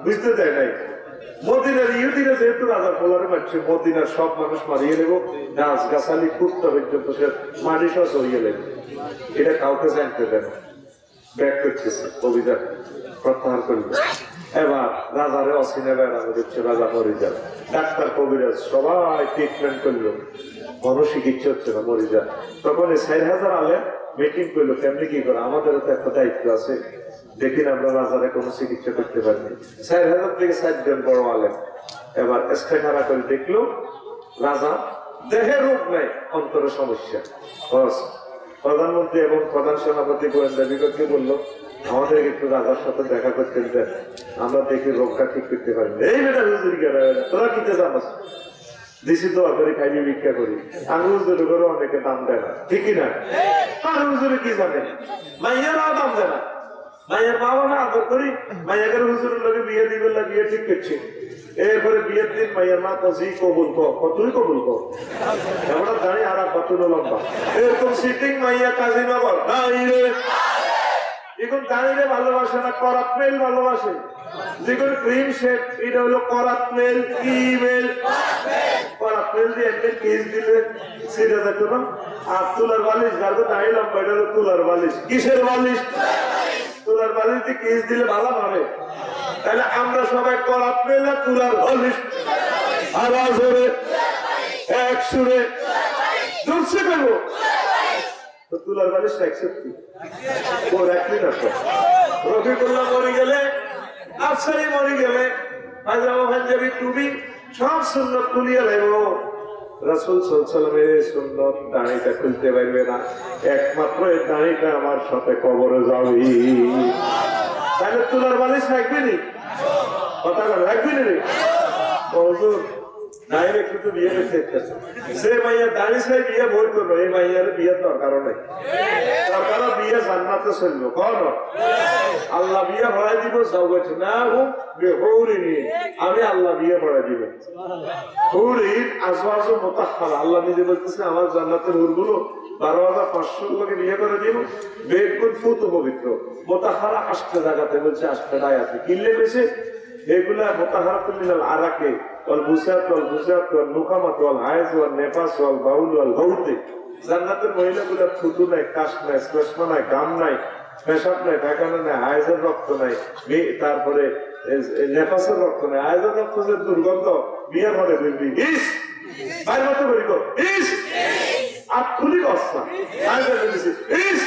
বুঝতে দেয় নাই মদিনার ইহুদিরা যেহেতু রাজা পোলারে মারছে মদিনার সব মানুষ মারিয়ে নেব গাছ গাছালি কুত্তা পর্যন্ত সে মানুষ হইয়ে নেবে এটা কাউকে জানতে দেয় না ব্যাক করতেছে অভিযান প্রত্যাহার করবে এবার রাজারে অসিনে বেড়ানো দিচ্ছে রাজা মরে যান ডাক্তার কবিরাজ সবাই ট্রিটমেন্ট করলো কোনো চিকিৎসা হচ্ছে না মরে যান তখন এই 4,000 আলে মিটিং করলো কেমনি কি করে আমাদেরও তো একটা দায়িত্ব আছে দেখি না আমরা রাজারে কোনো চিকিৎসা করতে পারিনি 4,000 থেকে 60 জন বড় আলেম এবার এস্তেখারা করে দেখলো রাজা দেহে রোগ নাই অন্তরে সমস্যা প্রধানমন্ত্রী এবং প্রধান সেনাপতি গোয়েন্দা বিভাগকে বললো আমাদের একটু রাজার সাথে দেখা করতে দেন আমরা দেখি রোগটা ঠিক করতে পারি এই বেটা হুজুর তোরা কিতে জানাস দিছি তো করে খাইনি ভিক্ষা করি আমি হুজুরে করে অনেকে দাম দেয় না ঠিকই না আর হুজুরে কি জানে মাইয়ারাও দাম দেয় না মাইয়ার বাবা না আদর করি মাইয়াকে হুজুরের লোকে বিয়ে দিবে বিয়ে ঠিক করছে এরপরে বিয়ের দিন মাইয়ার মা কজি কবুল তুই কবুল কর আমরা জানি আর বাতুনো লম্বা এরকম সিটিং মাইয়া কাজী নগর এখন দাঁড়িয়ে ভালোবাসে না করাত মেল ভালোবাসে যে কোনো ক্রিম শেড এটা হলো করাত মেল কি মেল করাত মেল দিয়ে এমনি কেস দিলে সেটা দেখো না আর তুলার বালিশ যার তো দাঁড়িয়ে লম্বা এটা হলো তুলার বালিশ কিসের বালিশ তুলার বালিশ দিয়ে কেস দিলে ভালো হবে তাহলে আমরা সবাই করাত মেল না তুলার বালিশ আওয়াজ হবে এক সুরে জোরসে করবো তুলার বালিশ একসেপ্টি ও রাখলি না তো রফিকুল্লাহ মরে গেলে আফসারি মরে গেলে পায়জামা পাঞ্জাবি টুপি সব সুন্নত খুলিয়ে লাগবো রাসূল সাল্লাল্লাহু আলাইহি ওয়াসাল্লামের সুন্নত দাড়িটা খুলতে পারবে না একমাত্র এই দাড়িটা আমার সাথে কবরে যাবে তাহলে তুলার বালিশ রাখবি নি কথা বল রাখবি নি হুজুর ডাইরেক্ট কিন্তু বিয়ে দেখতে সে মাইয়া দাঁড়ি সাই বিয়ে বই করলো এই মাইয়ার বিয়ে দরকারও নেই দরকারও বিয়ে জান্নাতে চললো কন আল্লাহ বিয়ে ভরাই দিব সব বলছে না হৌরিনি আমি আল্লাহ বিয়ে ভরাই দিব হৌরিন আজওয়াজু মুতাহহারা আল্লাহ নিজে বলতেছে আমার জান্নাতের হুরগুলো 12,500 লোকে বিয়ে করে দিব বেগুন ফুত পবিত্র মুতাহহারা 8টা জায়গাতে বলছে 8টা আয়াতে কিনলে বেশি এগুলা মুতাহহারাতুল মিনাল আরাকে ওয়াল বুসাত ওয়াল বুসাত ওয়াল নুকামাত ওয়াল হায়জ ওয়াল নেফাস ওয়াল বাউল ওয়াল গাউতে জান্নাতের মহিলাগুলা থুতু নাই কাশ নাই শ্লেষ্মা নাই গাম নাই পেশাব নাই পায়খানা নাই হায়জের রক্ত নাই তারপরে নেফাসের রক্ত নাই হায়জের রক্ত যে দুর্গন্ধ বিয়ে করে বুঝবি ইস বাইর মতো করি গো ইস আটখুলি অবস্থা হায়জের বলেছি ইস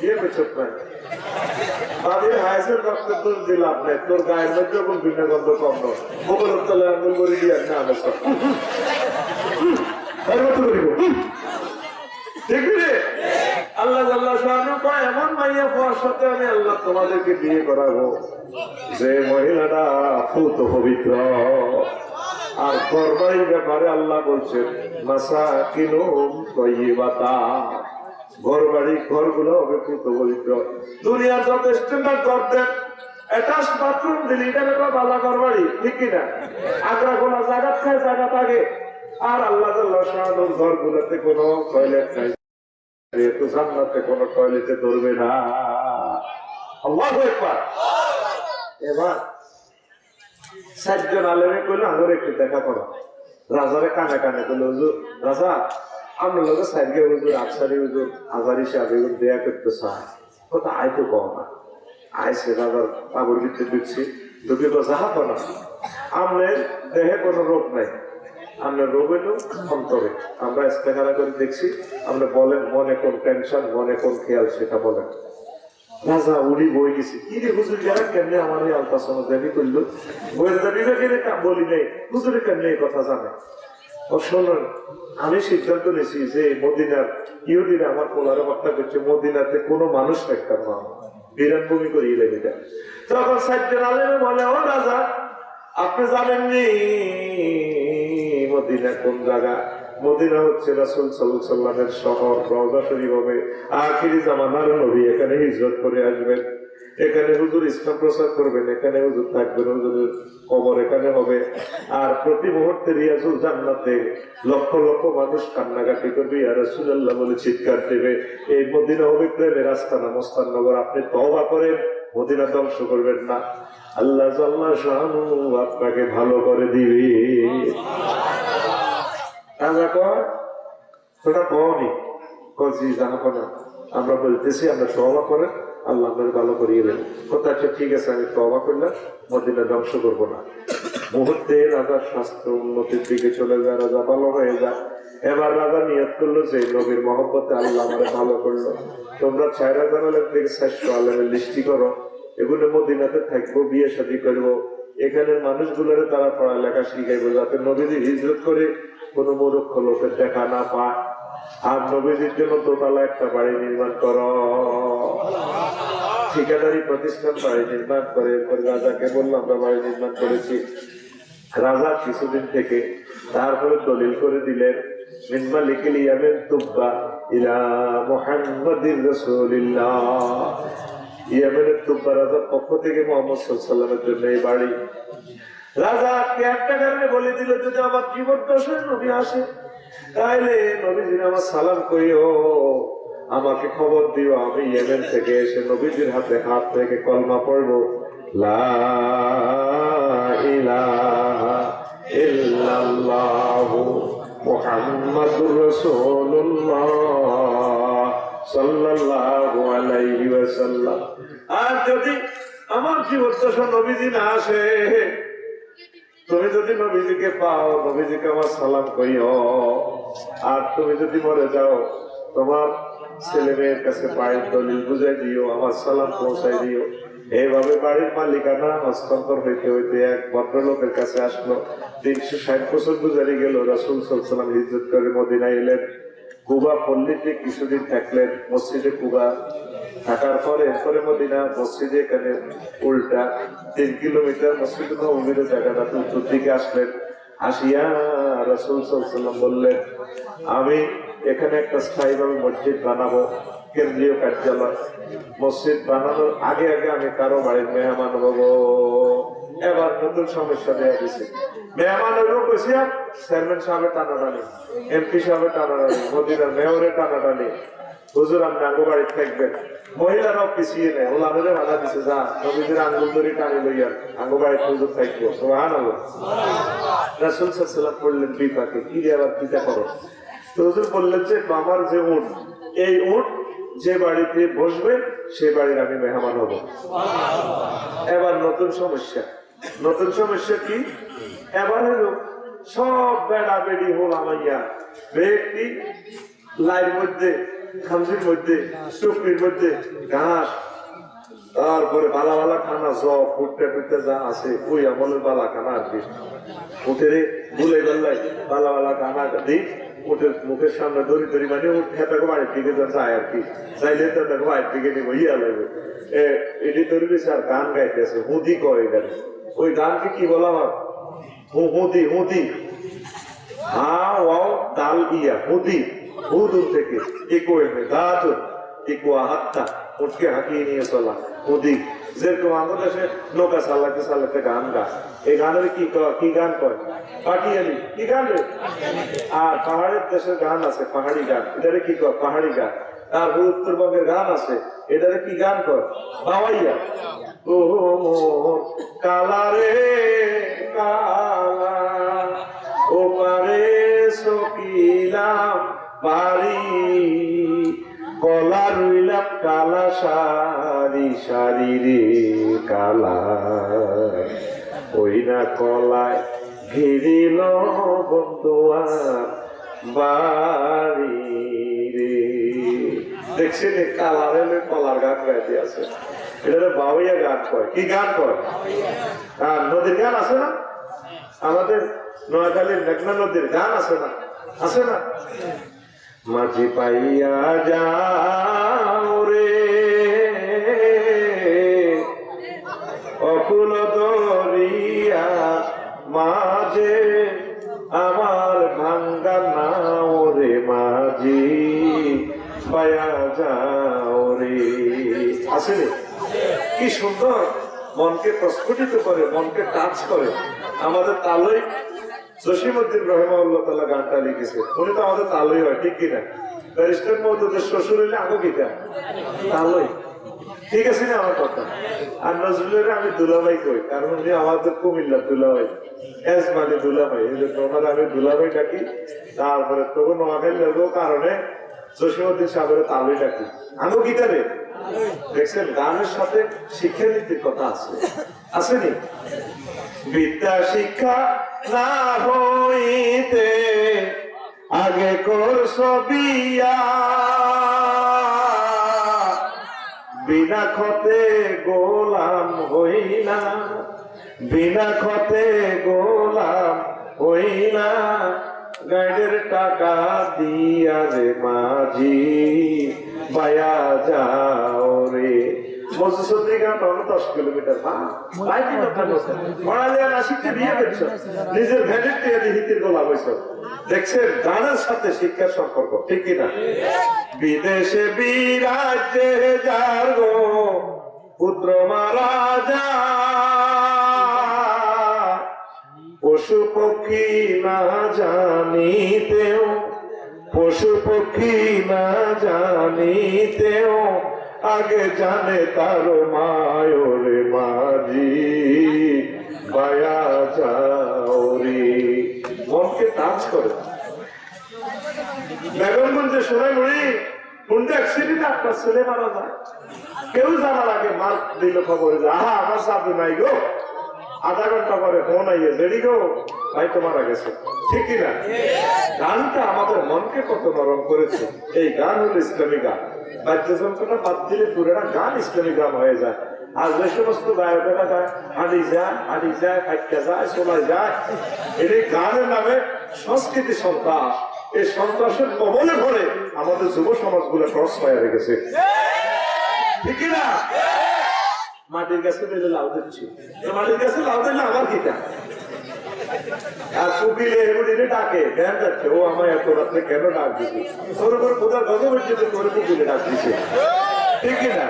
বিয়ে করছে প্রায় তাদের হায়াসের রক্তের দোষ দিল আপনি তোর গায়ের মধ্যে কোন ভিন্ন গন্ধ কম নয় মোবাইল তলে আঙ্গুল করে দিয়ে না অবস্থা আল্লাহ আল্লাহ কয় এমন মাইয়া পাওয়ার সাথে আমি আল্লাহ তোমাদেরকে বিয়ে করাবো যে মহিলাটা ফুত পবিত্র আর করবাই ব্যাপারে আল্লাহ বলছেন মাসাকিনুহুম তাইয়্যিবাতা ঘর বাড়ি ঘরগুলো হবে পুত পবিত্র। দুনিয়ার যত স্ট্যান্ডার্ড ঘর দেন, অ্যাটাচ বাথরুম দিলি এটা বালা ঘর বাড়ি, ঠিক কিনা? আগ্রা গোলা জায়গা খায় জায়গা থাকে, আর আল্লাহ ঘর গুলোতে কোনো টয়লেট নাই, জান্নাতে কোনো টয়লেটে ধরবে না। আল্লাহু আকবার। এবার ৬০ জন আলেমে কইলো আমার একটু দেখা করো। রাজারে কানে কানে বললো, হুজুর রাজা আমরা লোক সাইডে হুজুর আফসারি হুজুর আজারি সাহেব এগুলো দেয়া করতে চায়, কথা আয় তো কম না। আইসে রাজার কাবর ভিতরে ঢুকছি, ঢুকে তো যাহা না আমাদের দেহে কোনো রোগ নাই, আমরা রোগ হইল অন্তরে। আমরা ইস্তেখারা করে দেখছি, আমরা বলেন মনে কোন টেনশন মনে কোন খেয়াল সেটা বলেন। রাজা উড়ি বই গেছি, কি রে হুজুর যারা কেমনে আমার এই আলতাসনা দাবি করলো, বইয়ের দাবি বলি নেই হুজুরে কেমনে এই কথা জানে। ও শোনেন, আমি সিদ্ধান্ত নিয়েছি যে মদিনার ইহুদিরা আমার পোলারে হত্যা করছে, মদিনাতে কোনো মানুষ থাকতাম না, বিরাট ভূমি করিয়ে লেগে যায়। তখন ৬০ জন আলেমে বলে, ও রাজা আপনি জানেননি মদিনা কোন জায়গা? মদিনা হচ্ছে রাসূল সাল্লাল্লাহু আলাইহি ওয়াসাল্লামের শহর, রওজা শরীফ হবে, আখিরি জামানার নবী এখানে হিজরত করে আসবেন, এখানে হুজুর ইসলাম প্রচার করবেন, এখানে হুজুর থাকবেন, হুজুরের কবর এখানে হবে। আর প্রতি মুহূর্তে রিয়াজুল জান্নাতে লক্ষ লক্ষ মানুষ কান্নাকাটি করবে, ইয়া রাসূলুল্লাহ বলে চিৎকার দেবে। এই মদিনা হবে প্রেমের আস্তানা, মস্তাননগর। আপনি তওবা করেন, মদিনা ধ্বংস করবেন না, আল্লাহ জাল্লা শানু আপনাকে ভালো করে দিবে। আমরা বলতেছি আমরা তওবা করেন, আল্লাহ আপনাকে ভালো করিয়ে দেবেন। কথা হচ্ছে ঠিক আছে আমি তওবা করলাম, মদিনা ধ্বংস করবো না। মুহূর্তে রাজার স্বাস্থ্য উন্নতির দিকে চলে যায়, রাজা ভালো হয়ে যায়। এবার রাজা নিয়ত করলো যে নবীর মহব্বতে আল্লাহ আমাদের ভালো করলো, তোমরা ৪,০০০ আলেম থেকে ৬০০ আলেমের লিস্টি করো, এগুলো মদিনাতে থাকবো, বিয়ে শাদী করবো, এখানের মানুষগুলোরে তারা পড়ালেখা শিখাইবো, যাতে নবীজি হিজরত করে কোনো মূর্খ লোকের দেখা না পায়। আর নবীজির জন্য দোতলা একটা বাড়ি নির্মাণ করো। ঠিকাদারি প্রতিষ্ঠান বাড়ি নির্মাণ করে। এরপর রাজাকে বললাম আমরা বাড়ি নির্মাণ করেছি। রাজা কিছুদিন থেকে তারপরে দলিল করে দিলেন, মিন মালিকিল ইয়ামিন তুব্বা ইলা মুহাম্মাদির রাসূলিল্লাহ। ইয়ামিনের তুব্বা রাজার পক্ষ থেকে মুহাম্মদ সাল্লাল্লাহু আলাইহি ওয়াসাল্লামের জন্য এই বাড়ি। রাজা একটা কারণে বলে দিল, যদি আমার জীবন দশায় নবী আসে তাইলে নবীজির আমার সালাম কইও, আমাকে খবর দিও, আমি ইয়েমেন থেকে এসে নবীজির হাতে হাত থেকে কলমা পড়বো, লা ইলাহা ইল্লাল্লাহু মুহাম্মাদুর রাসূলুল্লাহ সাল্লাল্লাহু আলাইহি ওয়াসাল্লাম। আর যদি আমার জীবন দশা নবীজি না আসে, তুমি যদি নবীজিকে পাও, নবীজিকে আমার সালাম কইও। আর তুমি যদি মরে যাও, তোমার ছেলে মেয়ের কাছে পায়ের দলিল বুঝাই দিও, আমার সালাম পৌঁছাই দিও। এইভাবে বাড়ির মালিকানা হস্তান্তর হইতে হইতে এক ভদ্রলোকের কাছে আসলো। ৩৬০ বছর গুজারি গেল, রাসূল সাল্লাল্লাহু আলাইহি ওয়াসাল্লাম হিজরত করে মদিনায় এলেন। কুবা পল্লীতে কিছুদিন থাকলেন, মসজিদে কুবা থাকার পরে এরপরে মদিনা মসজিদে এখানে উল্টা ৩ কিলোমিটার মসজিদ নববীর জায়গাটা উত্তর দিকে আসলেন। আসিয়া রাসূল সাল্লাল্লাহু আলাইহি ওয়াসাল্লাম বললেন, আমি এখানে একটা স্থায়ীভাবে মসজিদ বানাবো, কেন্দ্রীয় কার্যালয়। মসজিদ বানানোর আগে আগে আমি কারো বাড়ির মেহমান হবো। এবার নতুন সমস্যা দেওয়া দিয়েছে, মেহমান হইব কইছি চেয়ারম্যান সাহেবের টানাটানি, এমপি সাহেবের টানাটানি, মদিনার মেয়রের টানাটানি, হুজুর আপনি আঙ্গু বাড়ি থাকবেন। মহিলারাও পিছিয়ে নেয়, ওলাদের বাধা দিচ্ছে, যা নবীদের আঙ্গুল ধরে টানি লইয়া আঙ্গু বাড়ি হুজুর থাকবো। সুবহানাল্লাহ। রাসূল সাল্লাল্লাহু আলাইহি ওয়াসাল্লাম বললেন বিপাকে, কি রে আবার পিতা করো? তো হুজুর বললেন যে আমার যে উট, এই উট যে বাড়িতে বসবে সেই বাড়ির আমি মেহমান হব। এবার নতুন সমস্যা, নতুন সমস্যা কি? এবার হলো সব বেড়া বেড়ি হল আমাইয়া ব্যক্তি লাইর মধ্যে, খামজির মধ্যে, টুকরির মধ্যে ঘাস, তারপরে বালা বালা খানা, সব ফুটতে ফুটতে যা আছে ওই আমলের বালা খানা আর কি উঠে ভুলে গেলাই বালা বালা খানা দিই উঠে মুখের সামনে দড়ি দড়ি মানে খেতাকে বাড়ির দিকে যায় আর কি, চাইলে তো তাকে বাড়ির দিকে নিবো ইয়া লাগবে। এটি তৈরি করেছে আর গান গাইতেছে, হুদি করে গান। ওই গানকে কি বলা হয়? হুদি হুদি, হা ওয়াও দাল ইয়া, হুদি। দূর থেকে হাতটা উঠকে হাঁকিয়ে নিয়ে চলা ওদিক যেরকম আমাদের দেশে নৌকা চালাতে চালাতে গান গায় এই গানের কি গান কয় পাটিয়ালি কি গান রে আর পাহাড়ের দেশের গান আছে পাহাড়ি গান এটারে কি কয় পাহাড়ি গান তারপর উত্তরবঙ্গের গান আছে এটারে কি গান কয় বাওয়াইয়া ও কালা রে কালা ও পারে সকিলাম বাড়ি কলা রইলাম কালা সারি সারি রে কালা ওই না কলায় ঘিরিল বন্ধুয়ার বাড়ি রে দেখছেন কালার এলে কলার গান গাইতে আছে এটা বাউইয়া গান কয় কি গান কয় আর নদীর গান আছে না আমাদের নোয়াখালীর মেঘনা নদীর গান আছে না মাঝি পাইয়া যাও রে অকুল দরিয়া মাঝে আমার ভাঙ্গা নাও রে মাঝি পাইয়া যাও রে আসেনি কি সুন্দর মনকে প্রস্ফুটিত করে মনকে টাচ করে আমাদের তালই জসিমউদ্দিন রহমাউল্লাহ তাআলা গানটা লিখেছে উনি তো আমাদের তালই হয় ঠিক কিনা ব্যারিস্টার মওদুদের শ্বশুর হইলে আগো কিটা তালই ঠিক আছে না আমার কথা আর নজরুলের আমি দুলাভাই কই কারণ উনি আমাদের কুমিল্লার দুলাভাই এস মানে দুলাভাই এই জন্য ওনার আমি দুলাভাই ডাকি তারপরে তখন নোয়াখালীর কারণে জসিমউদ্দিন সাহেবের তালই ডাকি আগো কিটা রে দেখছেন গানের সাথে শিক্ষানীতির কথা আছে আসেনি বিদ্যা শিক্ষা না হইতে আগে করছ বিয়া বিনা খতে গোলাম হইলা বিনা খতে গোলাম হইলা গাইডের টাকা দিয়া রে মাঝি পায়া যাও রে মজুসুদ্দি গান 10 কিলোমিটার নিজের ভ্যালিটি হিতির গোলাম হয়েছ দেখছেন গানের সাথে শিক্ষার সম্পর্ক ঠিক কিনা বিদেশে বিরাজ্যে যার গো পুত্র মারা যা পশু পক্ষী না জানিতেও পশু পক্ষী না জানিতেও আগে জানে তার মায়রে মাঝি পায়া যাও রে মনকে টাচ করে বেগমগঞ্জে সোনাইমুড়ি কোনটা অ্যাক্সিডেন্ট আপনার ছেলে মারা যায় কেউ জানার আগে মার দিল খবর যে আহা আমার চাবি নাই গো আধা ঘন্টা পরে ফোন আইয়ে দেরি গো ভাই তো মারা গেছে ঠিক কিনা গানটা আমাদের মনকে কত নরম করেছে এই গান হলো ইসলামী গান বাদ্য যন্ত্রটা বাদ দিলে পুরোটা গান ইসলামী গান হয়ে যায় আর যে সমস্ত গায়কেরা গায় হাঁড়ি যায় ফাইটটা যায় শোনা যায় এই গানের নামে সংস্কৃতি সন্ত্রাস এই সন্ত্রাসের কবলে ভরে আমাদের যুব সমাজ গুলো ক্রস পাইয়া রেখেছে ঠিক না মাটির গাছে দিলে লাউ দিচ্ছি মাটির গাছে লাউ দিলে আমার কিটা আর কুকিলে এগুলিরে ডাকে ধ্যান যাচ্ছে ও আমায় এত রাত্রে কেন ডাক দিচ্ছে তোর উপর কোথাও গজবের যেতে করে কুকিলে ডাক দিচ্ছে ঠিক না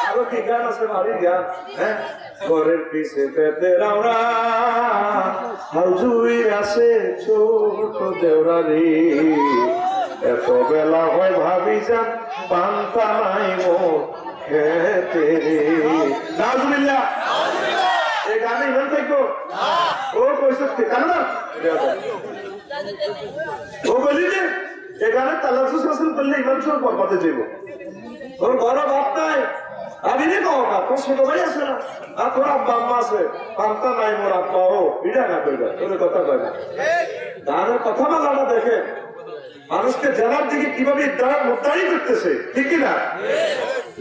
আরো কি গান আছে ভারী গান হ্যাঁ ঘরের পিছে পেতে রাওড়া হাউজুই আছে ছোট দেওরারি এত বেলা হয় ভাবি যান পান্তা নাই মোর খেতে রে নাজমিল্লাহ এই গানে ইমান থাকবো ও কইছে কেন না ও বলি যে এই গানে তালাসুস রাসূল করলে ইমান সব বরবাদে যাইব ওর বড় বাপ নাই আমি নে কওকা তোর ছোট ভাই আছে না আর তোর আব্বা আম্মা আছে পান্তা নাই মোর আব্বা ও বিড়া না কইবা তোর কথা কয় না গানের কথা বলাটা দেখে মানুষকে জানার দিকে কিভাবে মুদ্রাই করতেছে ঠিক না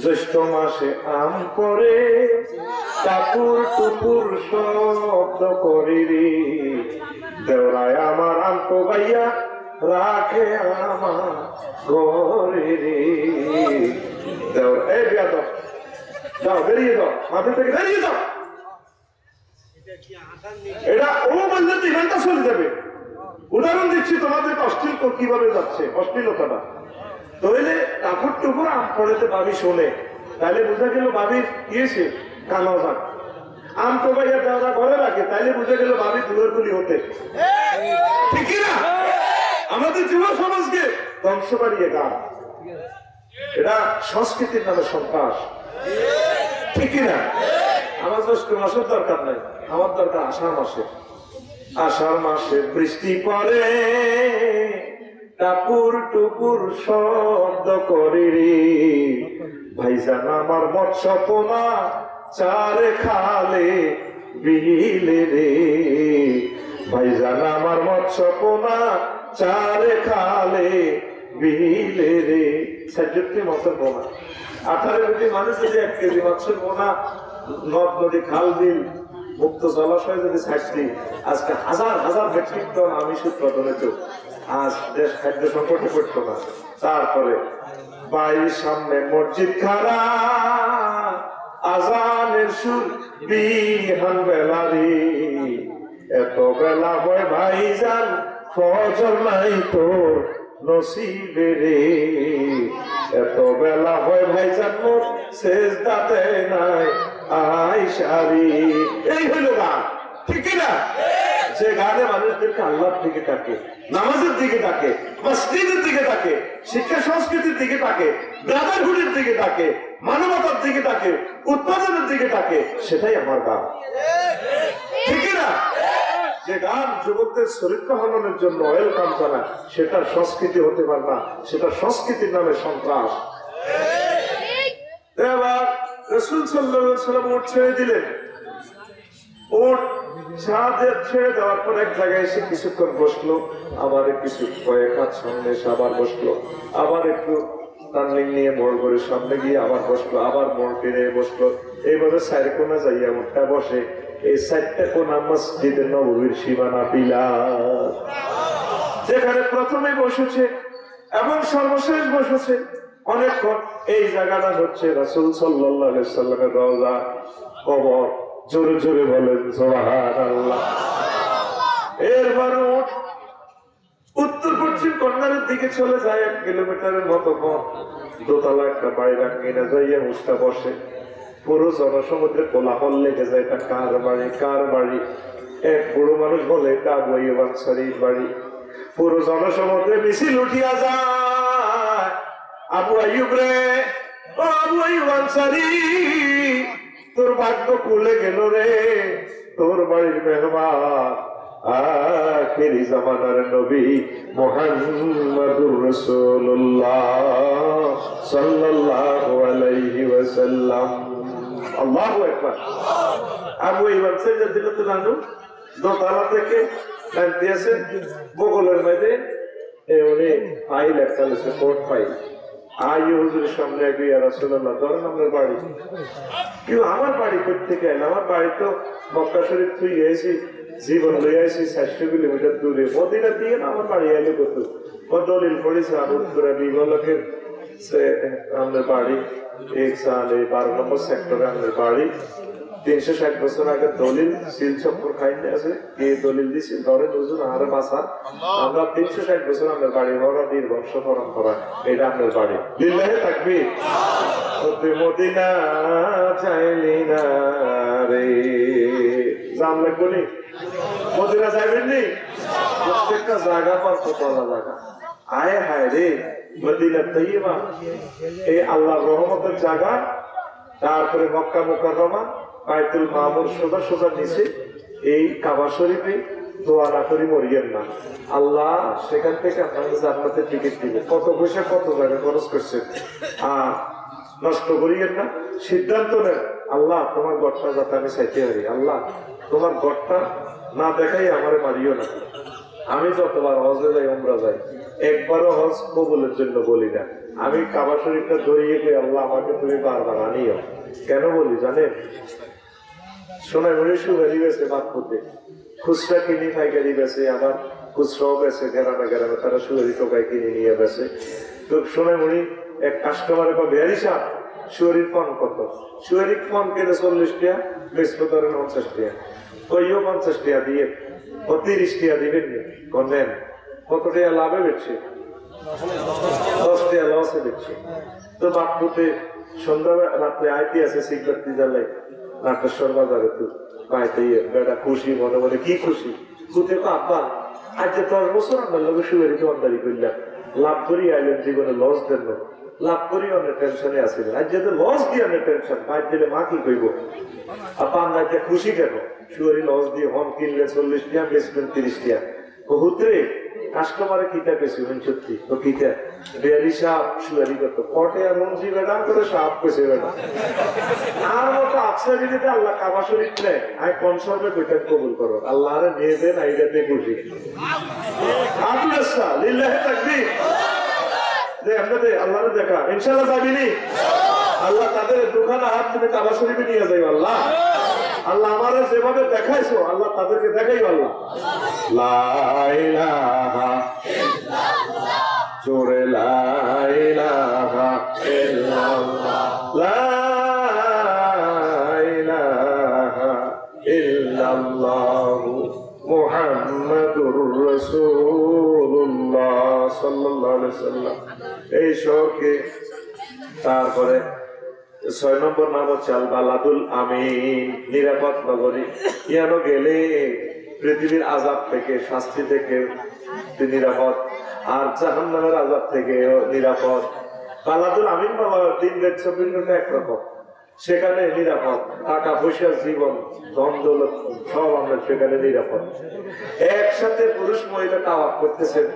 জ্যৈষ্ঠ মাসে আম পরে কাপুর টুপুর শব্দ করি রে দেওরায় আমার আম তো গাইয়া রাখে আমার ঘরে রে দেওরা এই বিয়া দাও যাও বেরিয়ে দাও মাঠে থেকে বেরিয়ে দাও এটা ও বললে তো ইভেন্টটা চলে যাবে উদাহরণ দিচ্ছি তোমাদেরকে অশ্লীল কিভাবে যাচ্ছে অশ্লীলতাটা। তাহলে কাপড় টুকুর আম পড়েতে ভাবি শোনে, তাহলে বোঝা গেল ভাবির ইয়েছে কালো ভাগ। আম তো ভাইয়া যারা ঘরে রাখে, তাইলে বুঝে গেল ভাবি দুয়ের গুলি হতে, ঠিক না? আমাদের যুব সমাজকে ধ্বংস বাড়িয়ে গান, এটা সংস্কৃতির নামে সন্ত্রাস, ঠিক না? আমার জ্যৈষ্ঠ মাসের দরকার নাই, আমার দরকার আষাঢ় মাসে। আষাঢ় মাসে বৃষ্টি পড়ে টাপুর টুপুর শব্দ করে রে, ভাইজান আমার মৎস্য পোনা চারে খালে বিলে রে, ভাইজান আমার মৎস্য পোনা চারে খালে বিলে রে। ৬৬ মৎস্য পোনা, ১৮ মানুষ যদি ১ কেজি মৎস্য পোনা নদ নদী খাল বিল মুক্ত জলাশয় যদি ছাড়ছি, আজকে হাজার হাজার মেট্রিক টন আমিষ উৎপাদন হতো, আজ দেশ খাদ্য সংকটে পড়তো না। তারপরে বাড়ির সামনে মসজিদ খারা, আজানের সুর বিহান বেলারি, এত বেলা হয় ভাইজান ফজর নাই তোর নসিবে রে, এত বেলা হয় ভাইজান মোর সেজদাতে নাই আইসারি। এই হইল গান, ঠিক না? যে গানে মানুষদেরকে আল্লাহর দিকে তাকে, নামাজের দিকে তাকে, মসজিদের দিকে তাকে, শিক্ষা সংস্কৃতির দিকে তাকে, ব্রাদারহুডের দিকে তাকে, মানবতার দিকে তাকে, উৎপাদনের দিকে তাকে, সেটাই আমার গান, ঠিক না? যে গান যুবকদের চরিত্র হননের জন্য ওয়েলকাম জানায়, সেটা সংস্কৃতি হতে পারে না, সেটা সংস্কৃতির নামে সন্ত্রাস। এবার রাসূল সাল্লাল্লাহু আলাইহি ওয়াসাল্লাম উট ছেড়ে দিলেন। উট ছেড়ে দেওয়ার পর এক জায়গায় এসে কিছুক্ষণ বসলো, আবার কিছু কয়েক হাত সামনে এসে আবার বসলো, আবার একটু টার্নিং নিয়ে মোড় করে সামনে গিয়ে আবার বসলো, আবার মোড় ফিরে বসলো। এইভাবে ৪ কোণা যাইয়া উঠটা বসে। এই ৪টা কোণা মসজিদে নববীর সীমানা পিলার, যেখানে প্রথমে বসেছে এবং সর্বশেষ বসেছে অনেকক্ষণ। এই জায়গাটা হচ্ছে রাসূল সাল্লাল্লাহু আলাইহি ওয়াসাল্লামের রওজা, কবর। জোরে জোরে বলেন সুবহানাল্লাহ। এরপর উত্তর পশ্চিম কর্নারের দিকে চলে যায় ১ কিলোমিটারের মতো পথ। দোতলা একটা বাড়ি রাখিয়ে যাইয়া উঠটা বসে। পুরো জনসমুদ্রে কোলাহল লেগে যায়, এটা কার বাড়ি কার বাড়ি। এক বুড়ো মানুষ বলে এটা আবু আইয়ুব আনসারীর বাড়ি। পুরো জনসমুদ্রে মিছিল উঠিয়া যায়, আবু আইয়ুব রে, ও আবু আইয়ুব আনসারী, তোর ভাগ্য খুলে গেল রে, তোর বাড়ির মেহমান আখিরি জামানার নবী মুহাম্মাদুর রাসূলুল্লাহ সাল্লাল্লাহু আলাইহি ওয়াসাল্লাম। আল্লাহু আকবার। আবু আইয়ুব আনসারী রাদিয়াল্লাহু আনহু দোতলা থেকে নামতে আসে, বগলের মধ্যে উনি ফাইল একটা আছে, কোর্ট ফাইল। আইয়ুব হুজুরের সামনে গিয়ে রাসূলুল্লাহ, ধরেন আমার বাড়ি। কেউ আমার বাড়ি থেকে এল, আমার বাড়ি তো মক্কা শরীফ তুই গেছি, জীবন লই আসি ৪০০ কিলোমিটার দূরে, মদিনা দিয়ে না আমার বাড়ি এলো কত। ও দলিল পড়েছে আবুদপুরা বিবলকের আমাদের বাড়ি, ১ নম্বর সেক্টরে আমাদের বাড়ি। ৩৬০ বছর আগে দলিল সিল চক্কর খাইতে আছে, এই দলিল দিছি ধরে হুজুর আরে বাসা, আমরা ৩৬০ বছর আমাদের বাড়ি, বড়দির বংশ পরম্পরা, এটা আমাদের বাড়ি। লিল্লাহি তাকবীর। মদিনা চাইলি না রে, জান লাগবো নি? মদিনা যাইবেন নি? প্রত্যেকটা জায়গা পর কতলা জায়গা, আয় হায় রে মদিনা তাইয়্যিবা, এই আল্লাহর রহমতের জায়গা। তারপরে মক্কা মুকাররমা, বাইতুল মামুর সোজা সোজা নিচে এই কাবা শরীফে দোয়া না করি মরিয়েন না, আল্লাহ সেখান থেকে আপনাদের জান্নাতের টিকিট দিবে। কত পয়সা কত জায়গা খরচ করছে, আর নষ্ট করিয়েন না। সিদ্ধান্ত নেন, আল্লাহ তোমার গড়টা যাতে আমি চাইতে পারি, আল্লাহ তোমার গড়টা না দেখাই আমারে মারিও না। আমি যতবার হজে যাই উমরা যাই, একবারও হজ কবুলের জন্য বলি না। আমি কাবা শরীফটা ধরিয়ে গিয়ে আল্লাহ আমাকে তুমি বারবার আনিও। কেন বলি জানেন? সোনামুড়ি সুগারি বেছে বাদপুতে, খুচরা কিনি পাইকারি বেছে, আবার খুচরাও বেছে গ্রামে গ্রামে, তারা সুগারি টোকায় কিনে নিয়ে বেছে। তো সোনামুড়ি এক কাস্টমারে বা বিহারি সাপ সুগারির ফোন কত, সুগারির ফোন কেটে ৪০ টাকা, বেচতে পারেন ৫০ টাকা। ওইও 50 টাকা দিয়ে ও 30 টাকা দিবেন নেন কত টাকা লাভে বেচছে 10 টাকা লসে বেচছে। তো বাপুতে সন্ধ্যা রাত্রে আইতে আছে সিগারেট জ্বালাই নাটেশ্বর বাজারে তো পাইতে বেটা খুশি মনে মনে কি খুশি কুতে তো আব্বা আজ 10 বছর আমার লোকের সুবেরি দোকানদারি করলাম লাভ করি আইলেন জীবনে লস দেন লাভ করি অনেক টেনশনে আসিলেন আজ যেতে লস দিয়ে অনেক টেনশন বাইর দিলে মা কি কইব আপা আমরা খুশি কেন সুবেরি লস দিয়ে হম কিনলে 40 টাকা বেচবেন 30 টাকা বহুতরে কাস্টমারে কিতা পেছি সত্যি তো কিতা বেয়ারি সাপ সুয়ারি করত কটে আর মঞ্জি বেড়া করে সাপ পেছে বেড়া আর মতো আফসা দিতে আল্লাহ কাবা শরীফ নেয় আই কনসার্ভে কইটা কবুল করো আল্লাহ আরে নিয়ে দেন আইদাতে খুশি আল্লাহ লিল্লাহি তাকবীর যে আমাদের আল্লাহরে দেখা ইনশাআল্লাহ যাবিনি আল্লাহ তাদের দোকানে হাত থেকে কাবা শরীফে নিয়ে যাই আল্লাহ আল্লাহ আমারে যেভাবে দেখাইছো আল্লাহ তাদেরকে দেখাইও আল্লাহ লা ইলাহা ইল্লাল্লাহ জোরে লা ইলাহা ইল্লাল্লাহ লা ইলাহা ইল্লাল্লাহ মুহাম্মাদুর রাসূলুল্লাহ সাল্লাল্লাহু আলাইহি ওয়াসাল্লাম। এই শোকে তারপরে 6 নম্বর নাম হচ্ছে আল বালাদুল আমিন নিরাপদ নগরী। ইয়ানো গেলে পৃথিবীর আযাব থেকে শাস্তি থেকে নিরাপদ আর জাহান্নামের আযাব থেকে নিরাপদ। বালাদুল আমিন বাবা দিন রাত 24 ঘন্টা একরকম সেখানে নিরাপদ টাকা পয়সা জীবন ধন দৌলত সব আমরা সেখানে নিরাপদ। একসাথে পুরুষ মহিলা তাওয়াফ করতেছেন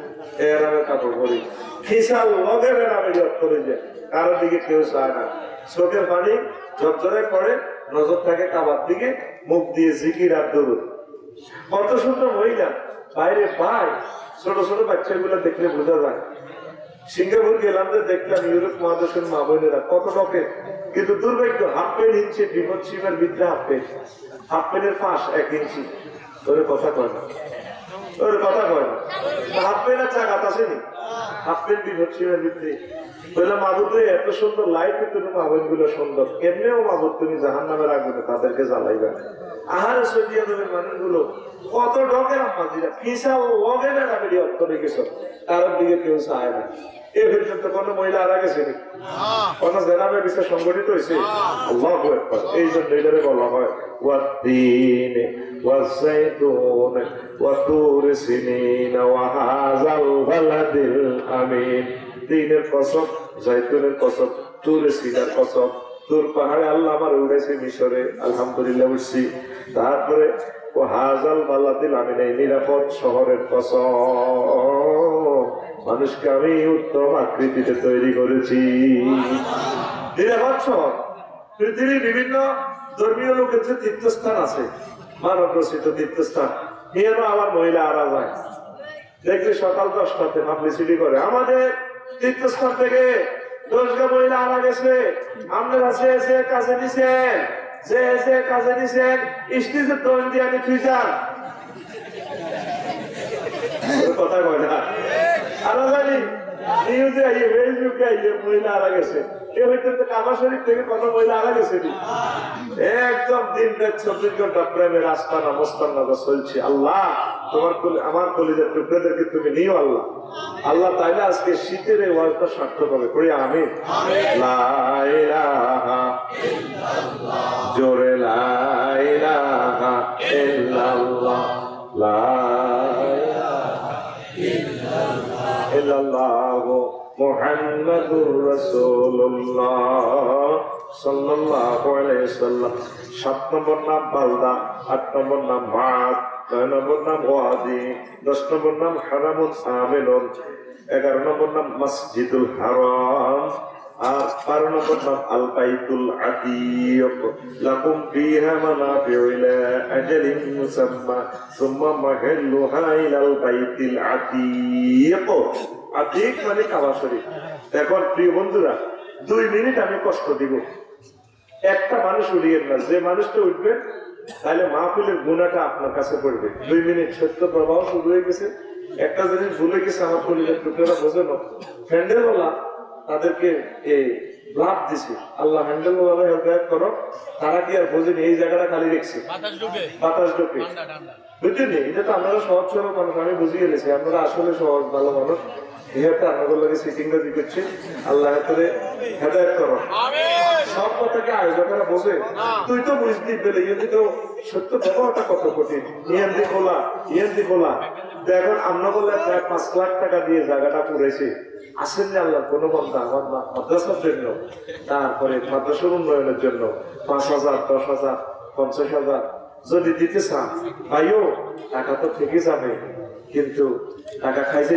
এরামের কাপড় পরি খিসাল লগের এরামে জব করে যায় কারোর দিকে কেউ চায় না চোখের পানি ঝরঝরে পড়ে নজর থাকে কাবার দিকে মুখ দিয়ে জিকির আর দরুদ। কত সুন্দর মহিলা বাইরে পায় ছোট ছোট বাচ্চাগুলো দেখলে বোঝা যায়। সিঙ্গাপুর গেলাম যে দেখলাম ইউরোপ মহাদেশের মা বোনেরা কত লোকে কিন্তু দুর্ভাগ্য হাফ প্যান্ট ইঞ্চি বিপদ সীমার ভিতরে হাফ প্যান্টের ফাঁস 1 ইঞ্চি ওর কথা কয় না হাফ প্যান্টের চাকাত আসেনি হাফ প্যান্ট বিপদ সীমার ভিতরে বললাম মাবুদ এত সুন্দর লাইফ তুমি মাবুদ গুলো সুন্দর এমনিও মাবুদ তুমি জাহান্নামের আগুনে তাদেরকে জ্বালাইবে আহার সরিয়া দেবের মানুষগুলো কত ঢকের আমাজিরা ফিসাল লগে বেড়া বেরিয়ে অর্থ রেখেছ কারোর দিকে কেউ চায় না। এ পর্যন্ত কোন মহিলা আরা গেছে কোন জেনাবের বিষয় সংগঠিত হয়েছে আল্লাহু আকবার। এই জন্য এটারে বলা হয় ওয়াদ্দিন ওয়াযাইতুন ওয়া তুর সিনিন ওয়া হাযাল বালাদিল আমিন। দিনের কসম জাইতুনের কসম তুর সিনার কসম তুর পাহাড়ে আল্লাহ আমার উড়েছে মিশরে আলহামদুলিল্লাহ উঠছি। তারপরে ও হাজাল বালাদিল আমিন এই নিরাপদ শহরের কসম মানুষকে আমি উত্তম আকৃতিতে তৈরি করেছি। নিরাপদ শহর পৃথিবীর বিভিন্ন ধর্মীয় লোকের যে তীর্থস্থান আছে মানব রচিত তীর্থস্থান এরও আমার মহিলা আরা যায় দেখলে সকাল 10টাতে পাবলিসিটি করে আমাদের তীর্থস্থান থেকে 10 মহিলা আরা গেছে আপনার কাছে এসে কাছে দিচ্ছেন যে এসে কাছে দিচ্ছেন স্টেজের দোল দিয়ে আমি তুই যান কথা কয় না আরো জানি নিউজে আইয়ে ফেসবুকে আইয়ে মহিলা আরা গেছে এ হইতে কাবা শরীফ থেকে কত মহিলা আরা গেছে একদম দিন রাত 24 ঘন্টা প্রেমের আস্তানা মস্তানা চলছে। আল্লাহ তোমার আমার কলিজার টুকরাদেরকে তুমি নিও আল্লাহ আল্লাহ তাইলে আজকে শীতের এই ওয়াজটা সার্থক হবে করি আমিন। লা ইলাহা ইল্লাল্লাহ জোরে লা ইলাহা ইল্লাল্লাহ লা ইলাহা ইল্লাল্লাহ মুহাম্মাদুর রাসূলুল্লাহ সাল্লাল্লাহু আলাইহি ওয়াসাল্লাম। 7 নম্বর নাম বালদা, 8 নম্বর নাম মাদ, 9 নম্বর নাম ওয়াদি, 10 নম্বর নাম হারামুল আমিনুন, 11 নম্বর নাম মসজিদুল হারাম আর 12 নম্বর নাম আল বাইতুল আতীক। লাকুম ফিহা মানাফিউ ইলা আজালিন মুসাম্মা সুম্মা মাহাল্লুহা ইলাল বাইতিল আতীক। আতীক মানে কাবা শরীফ। এখন প্রিয় বন্ধুরা 2 মিনিট আমি কষ্ট দিব, একটা মানুষ উড়িয়ে না, যে মানুষটা উঠবে তাহলে মাহফিলের গুণাটা আপনার কাছে পড়বে। 2 মিনিট সত্য প্রবাহ শুরু হয়ে গেছে। একটা জিনিস ভুলে গেছে আমার কলিজার টুকরা বোঝেন ফ্রেন্ডের বলা তাদেরকে লাভ দিছি, আল্লাহ হ্যান্ডেল হেদায়েত করো। তারা কি আর বোঝেনি এই জায়গাটা খালি রেখছি, বাতাস ঢোকে, বুঝলেন? এটা তো আপনারা সহজ সরল মানুষ, আমি বুঝিয়ে গেছি আপনারা আসলে সহজ ভালো মানুষ। আল্লাহ হেদায়েত করো। সব কথাকে আয়োজকেরা বোঝে, তুই তো বুঝলি পেলে ইয়ে তো সত্য ব্যবহারটা কত কঠিন। ইয়েন্দি খোলা দেখুন, আমরা বললে প্রায় 5 লাখ টাকা দিয়ে জায়গাটা পুরেছি। আসেন যে আল্লাহ কোনো বন্ধা আমার মাদ্রাসার জন্য, তারপরে মাদ্রাসার উন্নয়নের জন্য 5,000, 10,000, 50,000 যদি দিতে চান, ভাইও টাকা তো থেকে যাবে, কিন্তু টাকা খাইছে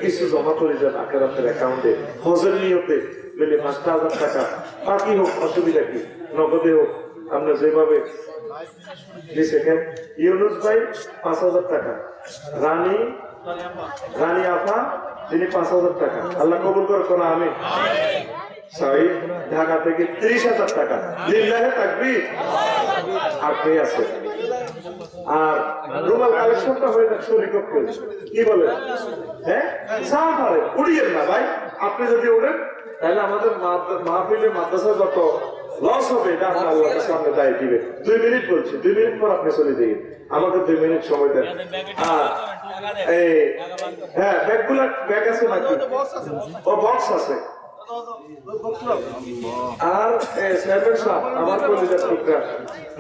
কিছু জমা করে যান আখেরাতের অ্যাকাউন্টে, হজের নিয়তে পেলে 5,000 টাকা, বাকি হোক, অসুবিধা কি, নগদে হোক, আমরা যেভাবে দিয়েছেন। ইউনুস ভাই 5,000 টাকা, রানী আফা তিনি 5,000 টাকা, আল্লাহ কবুল করে কোন আমি ঢাকা থেকে 30,000 টাকা। লিল্লাহি তাকবীর। আর কে আছে? আর রুমাল কালেকশনটা হয়ে যাক শরীক কি বলে, হ্যাঁ সাহারে উড়িয়েন না ভাই। আপনি যদি উড়েন তাহলে আমাদের মাহফিলে মাদ্রাসা যত লস হবে এটা আপনি আল্লাহর সামনে দায় দিবে। 2 মিনিট বলছি, 2 মিনিট পর আপনি চলে যাবেন, আমাকে 2 মিনিট সময় দেন। আর হ্যাঁ ব্যাগ আছে নাকি? ও বক্স আছে। আর আমার কলিজার টুকরা,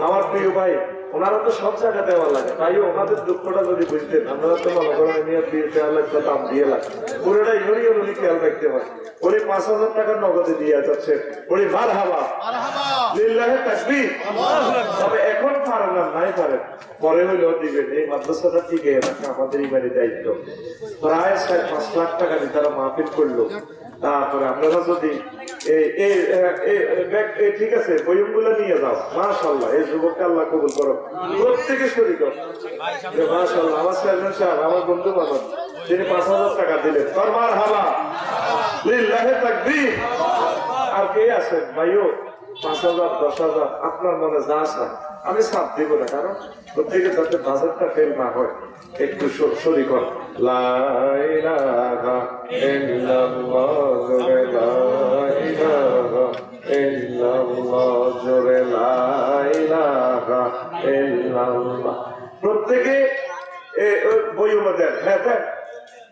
আমার প্রিয় ভাই, ওনারা তো সব জায়গা দেওয়া লাগে, তাই ওনাদের দুঃখটা যদি বুঝতেন, আপনারা তো মনে করেন দাম দিয়ে লাগে, পুরোটা উনি খেয়াল রাখতে হয়। উনি 5,000 টাকার নগদে দিয়ে যাচ্ছে, উনি মারহাবা লিল্লাহি তাকবীর। তবে এখন পারেন না, নাই পারেন, পরে হইলেও দিবেন। এই মাদ্রাসাটা টিকে রাখা আমাদের ইমানি দায়িত্ব। প্রায় 5 লাখ টাকা দিয়ে তারা মাহফিল করলো। তারপরে আপনারা যদি ঠিক আছে বইম গুলো নিয়ে যাও, মাশাআল্লাহ, এই যুবককে আল্লাহ কবুল করো, প্রত্যেকে শরীক মাশাআল্লাহ। আমার চেয়ারম্যান সাহেব, আমার বন্ধু বান্ধব, তিনি 5,000 টাকা দিলেন, মারহাবা লিল্লাহি তাকবীর। আর কে আছেন ভাইও? 5,000, 10,000 আপনার মনে যা আসা, আমি সাথ দিব না, কারণ প্রত্যেকে যাতে বাজারটা ফেল না হয়, একটু শরীক হন। লা ইলাহা ইল্লাল্লাহ, লা ইলাহা ইল্লাল্লাহ, জোরে লা ইলাহা ইল্লাল্লাহ। প্রত্যেকে বইও দেন, হ্যাঁ দেন,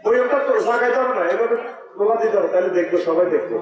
বইটা তো জায়গায় যাবে না, এভাবে তোলা দিতে হবে, তাহলে দেখবো, সবাই দেখবো।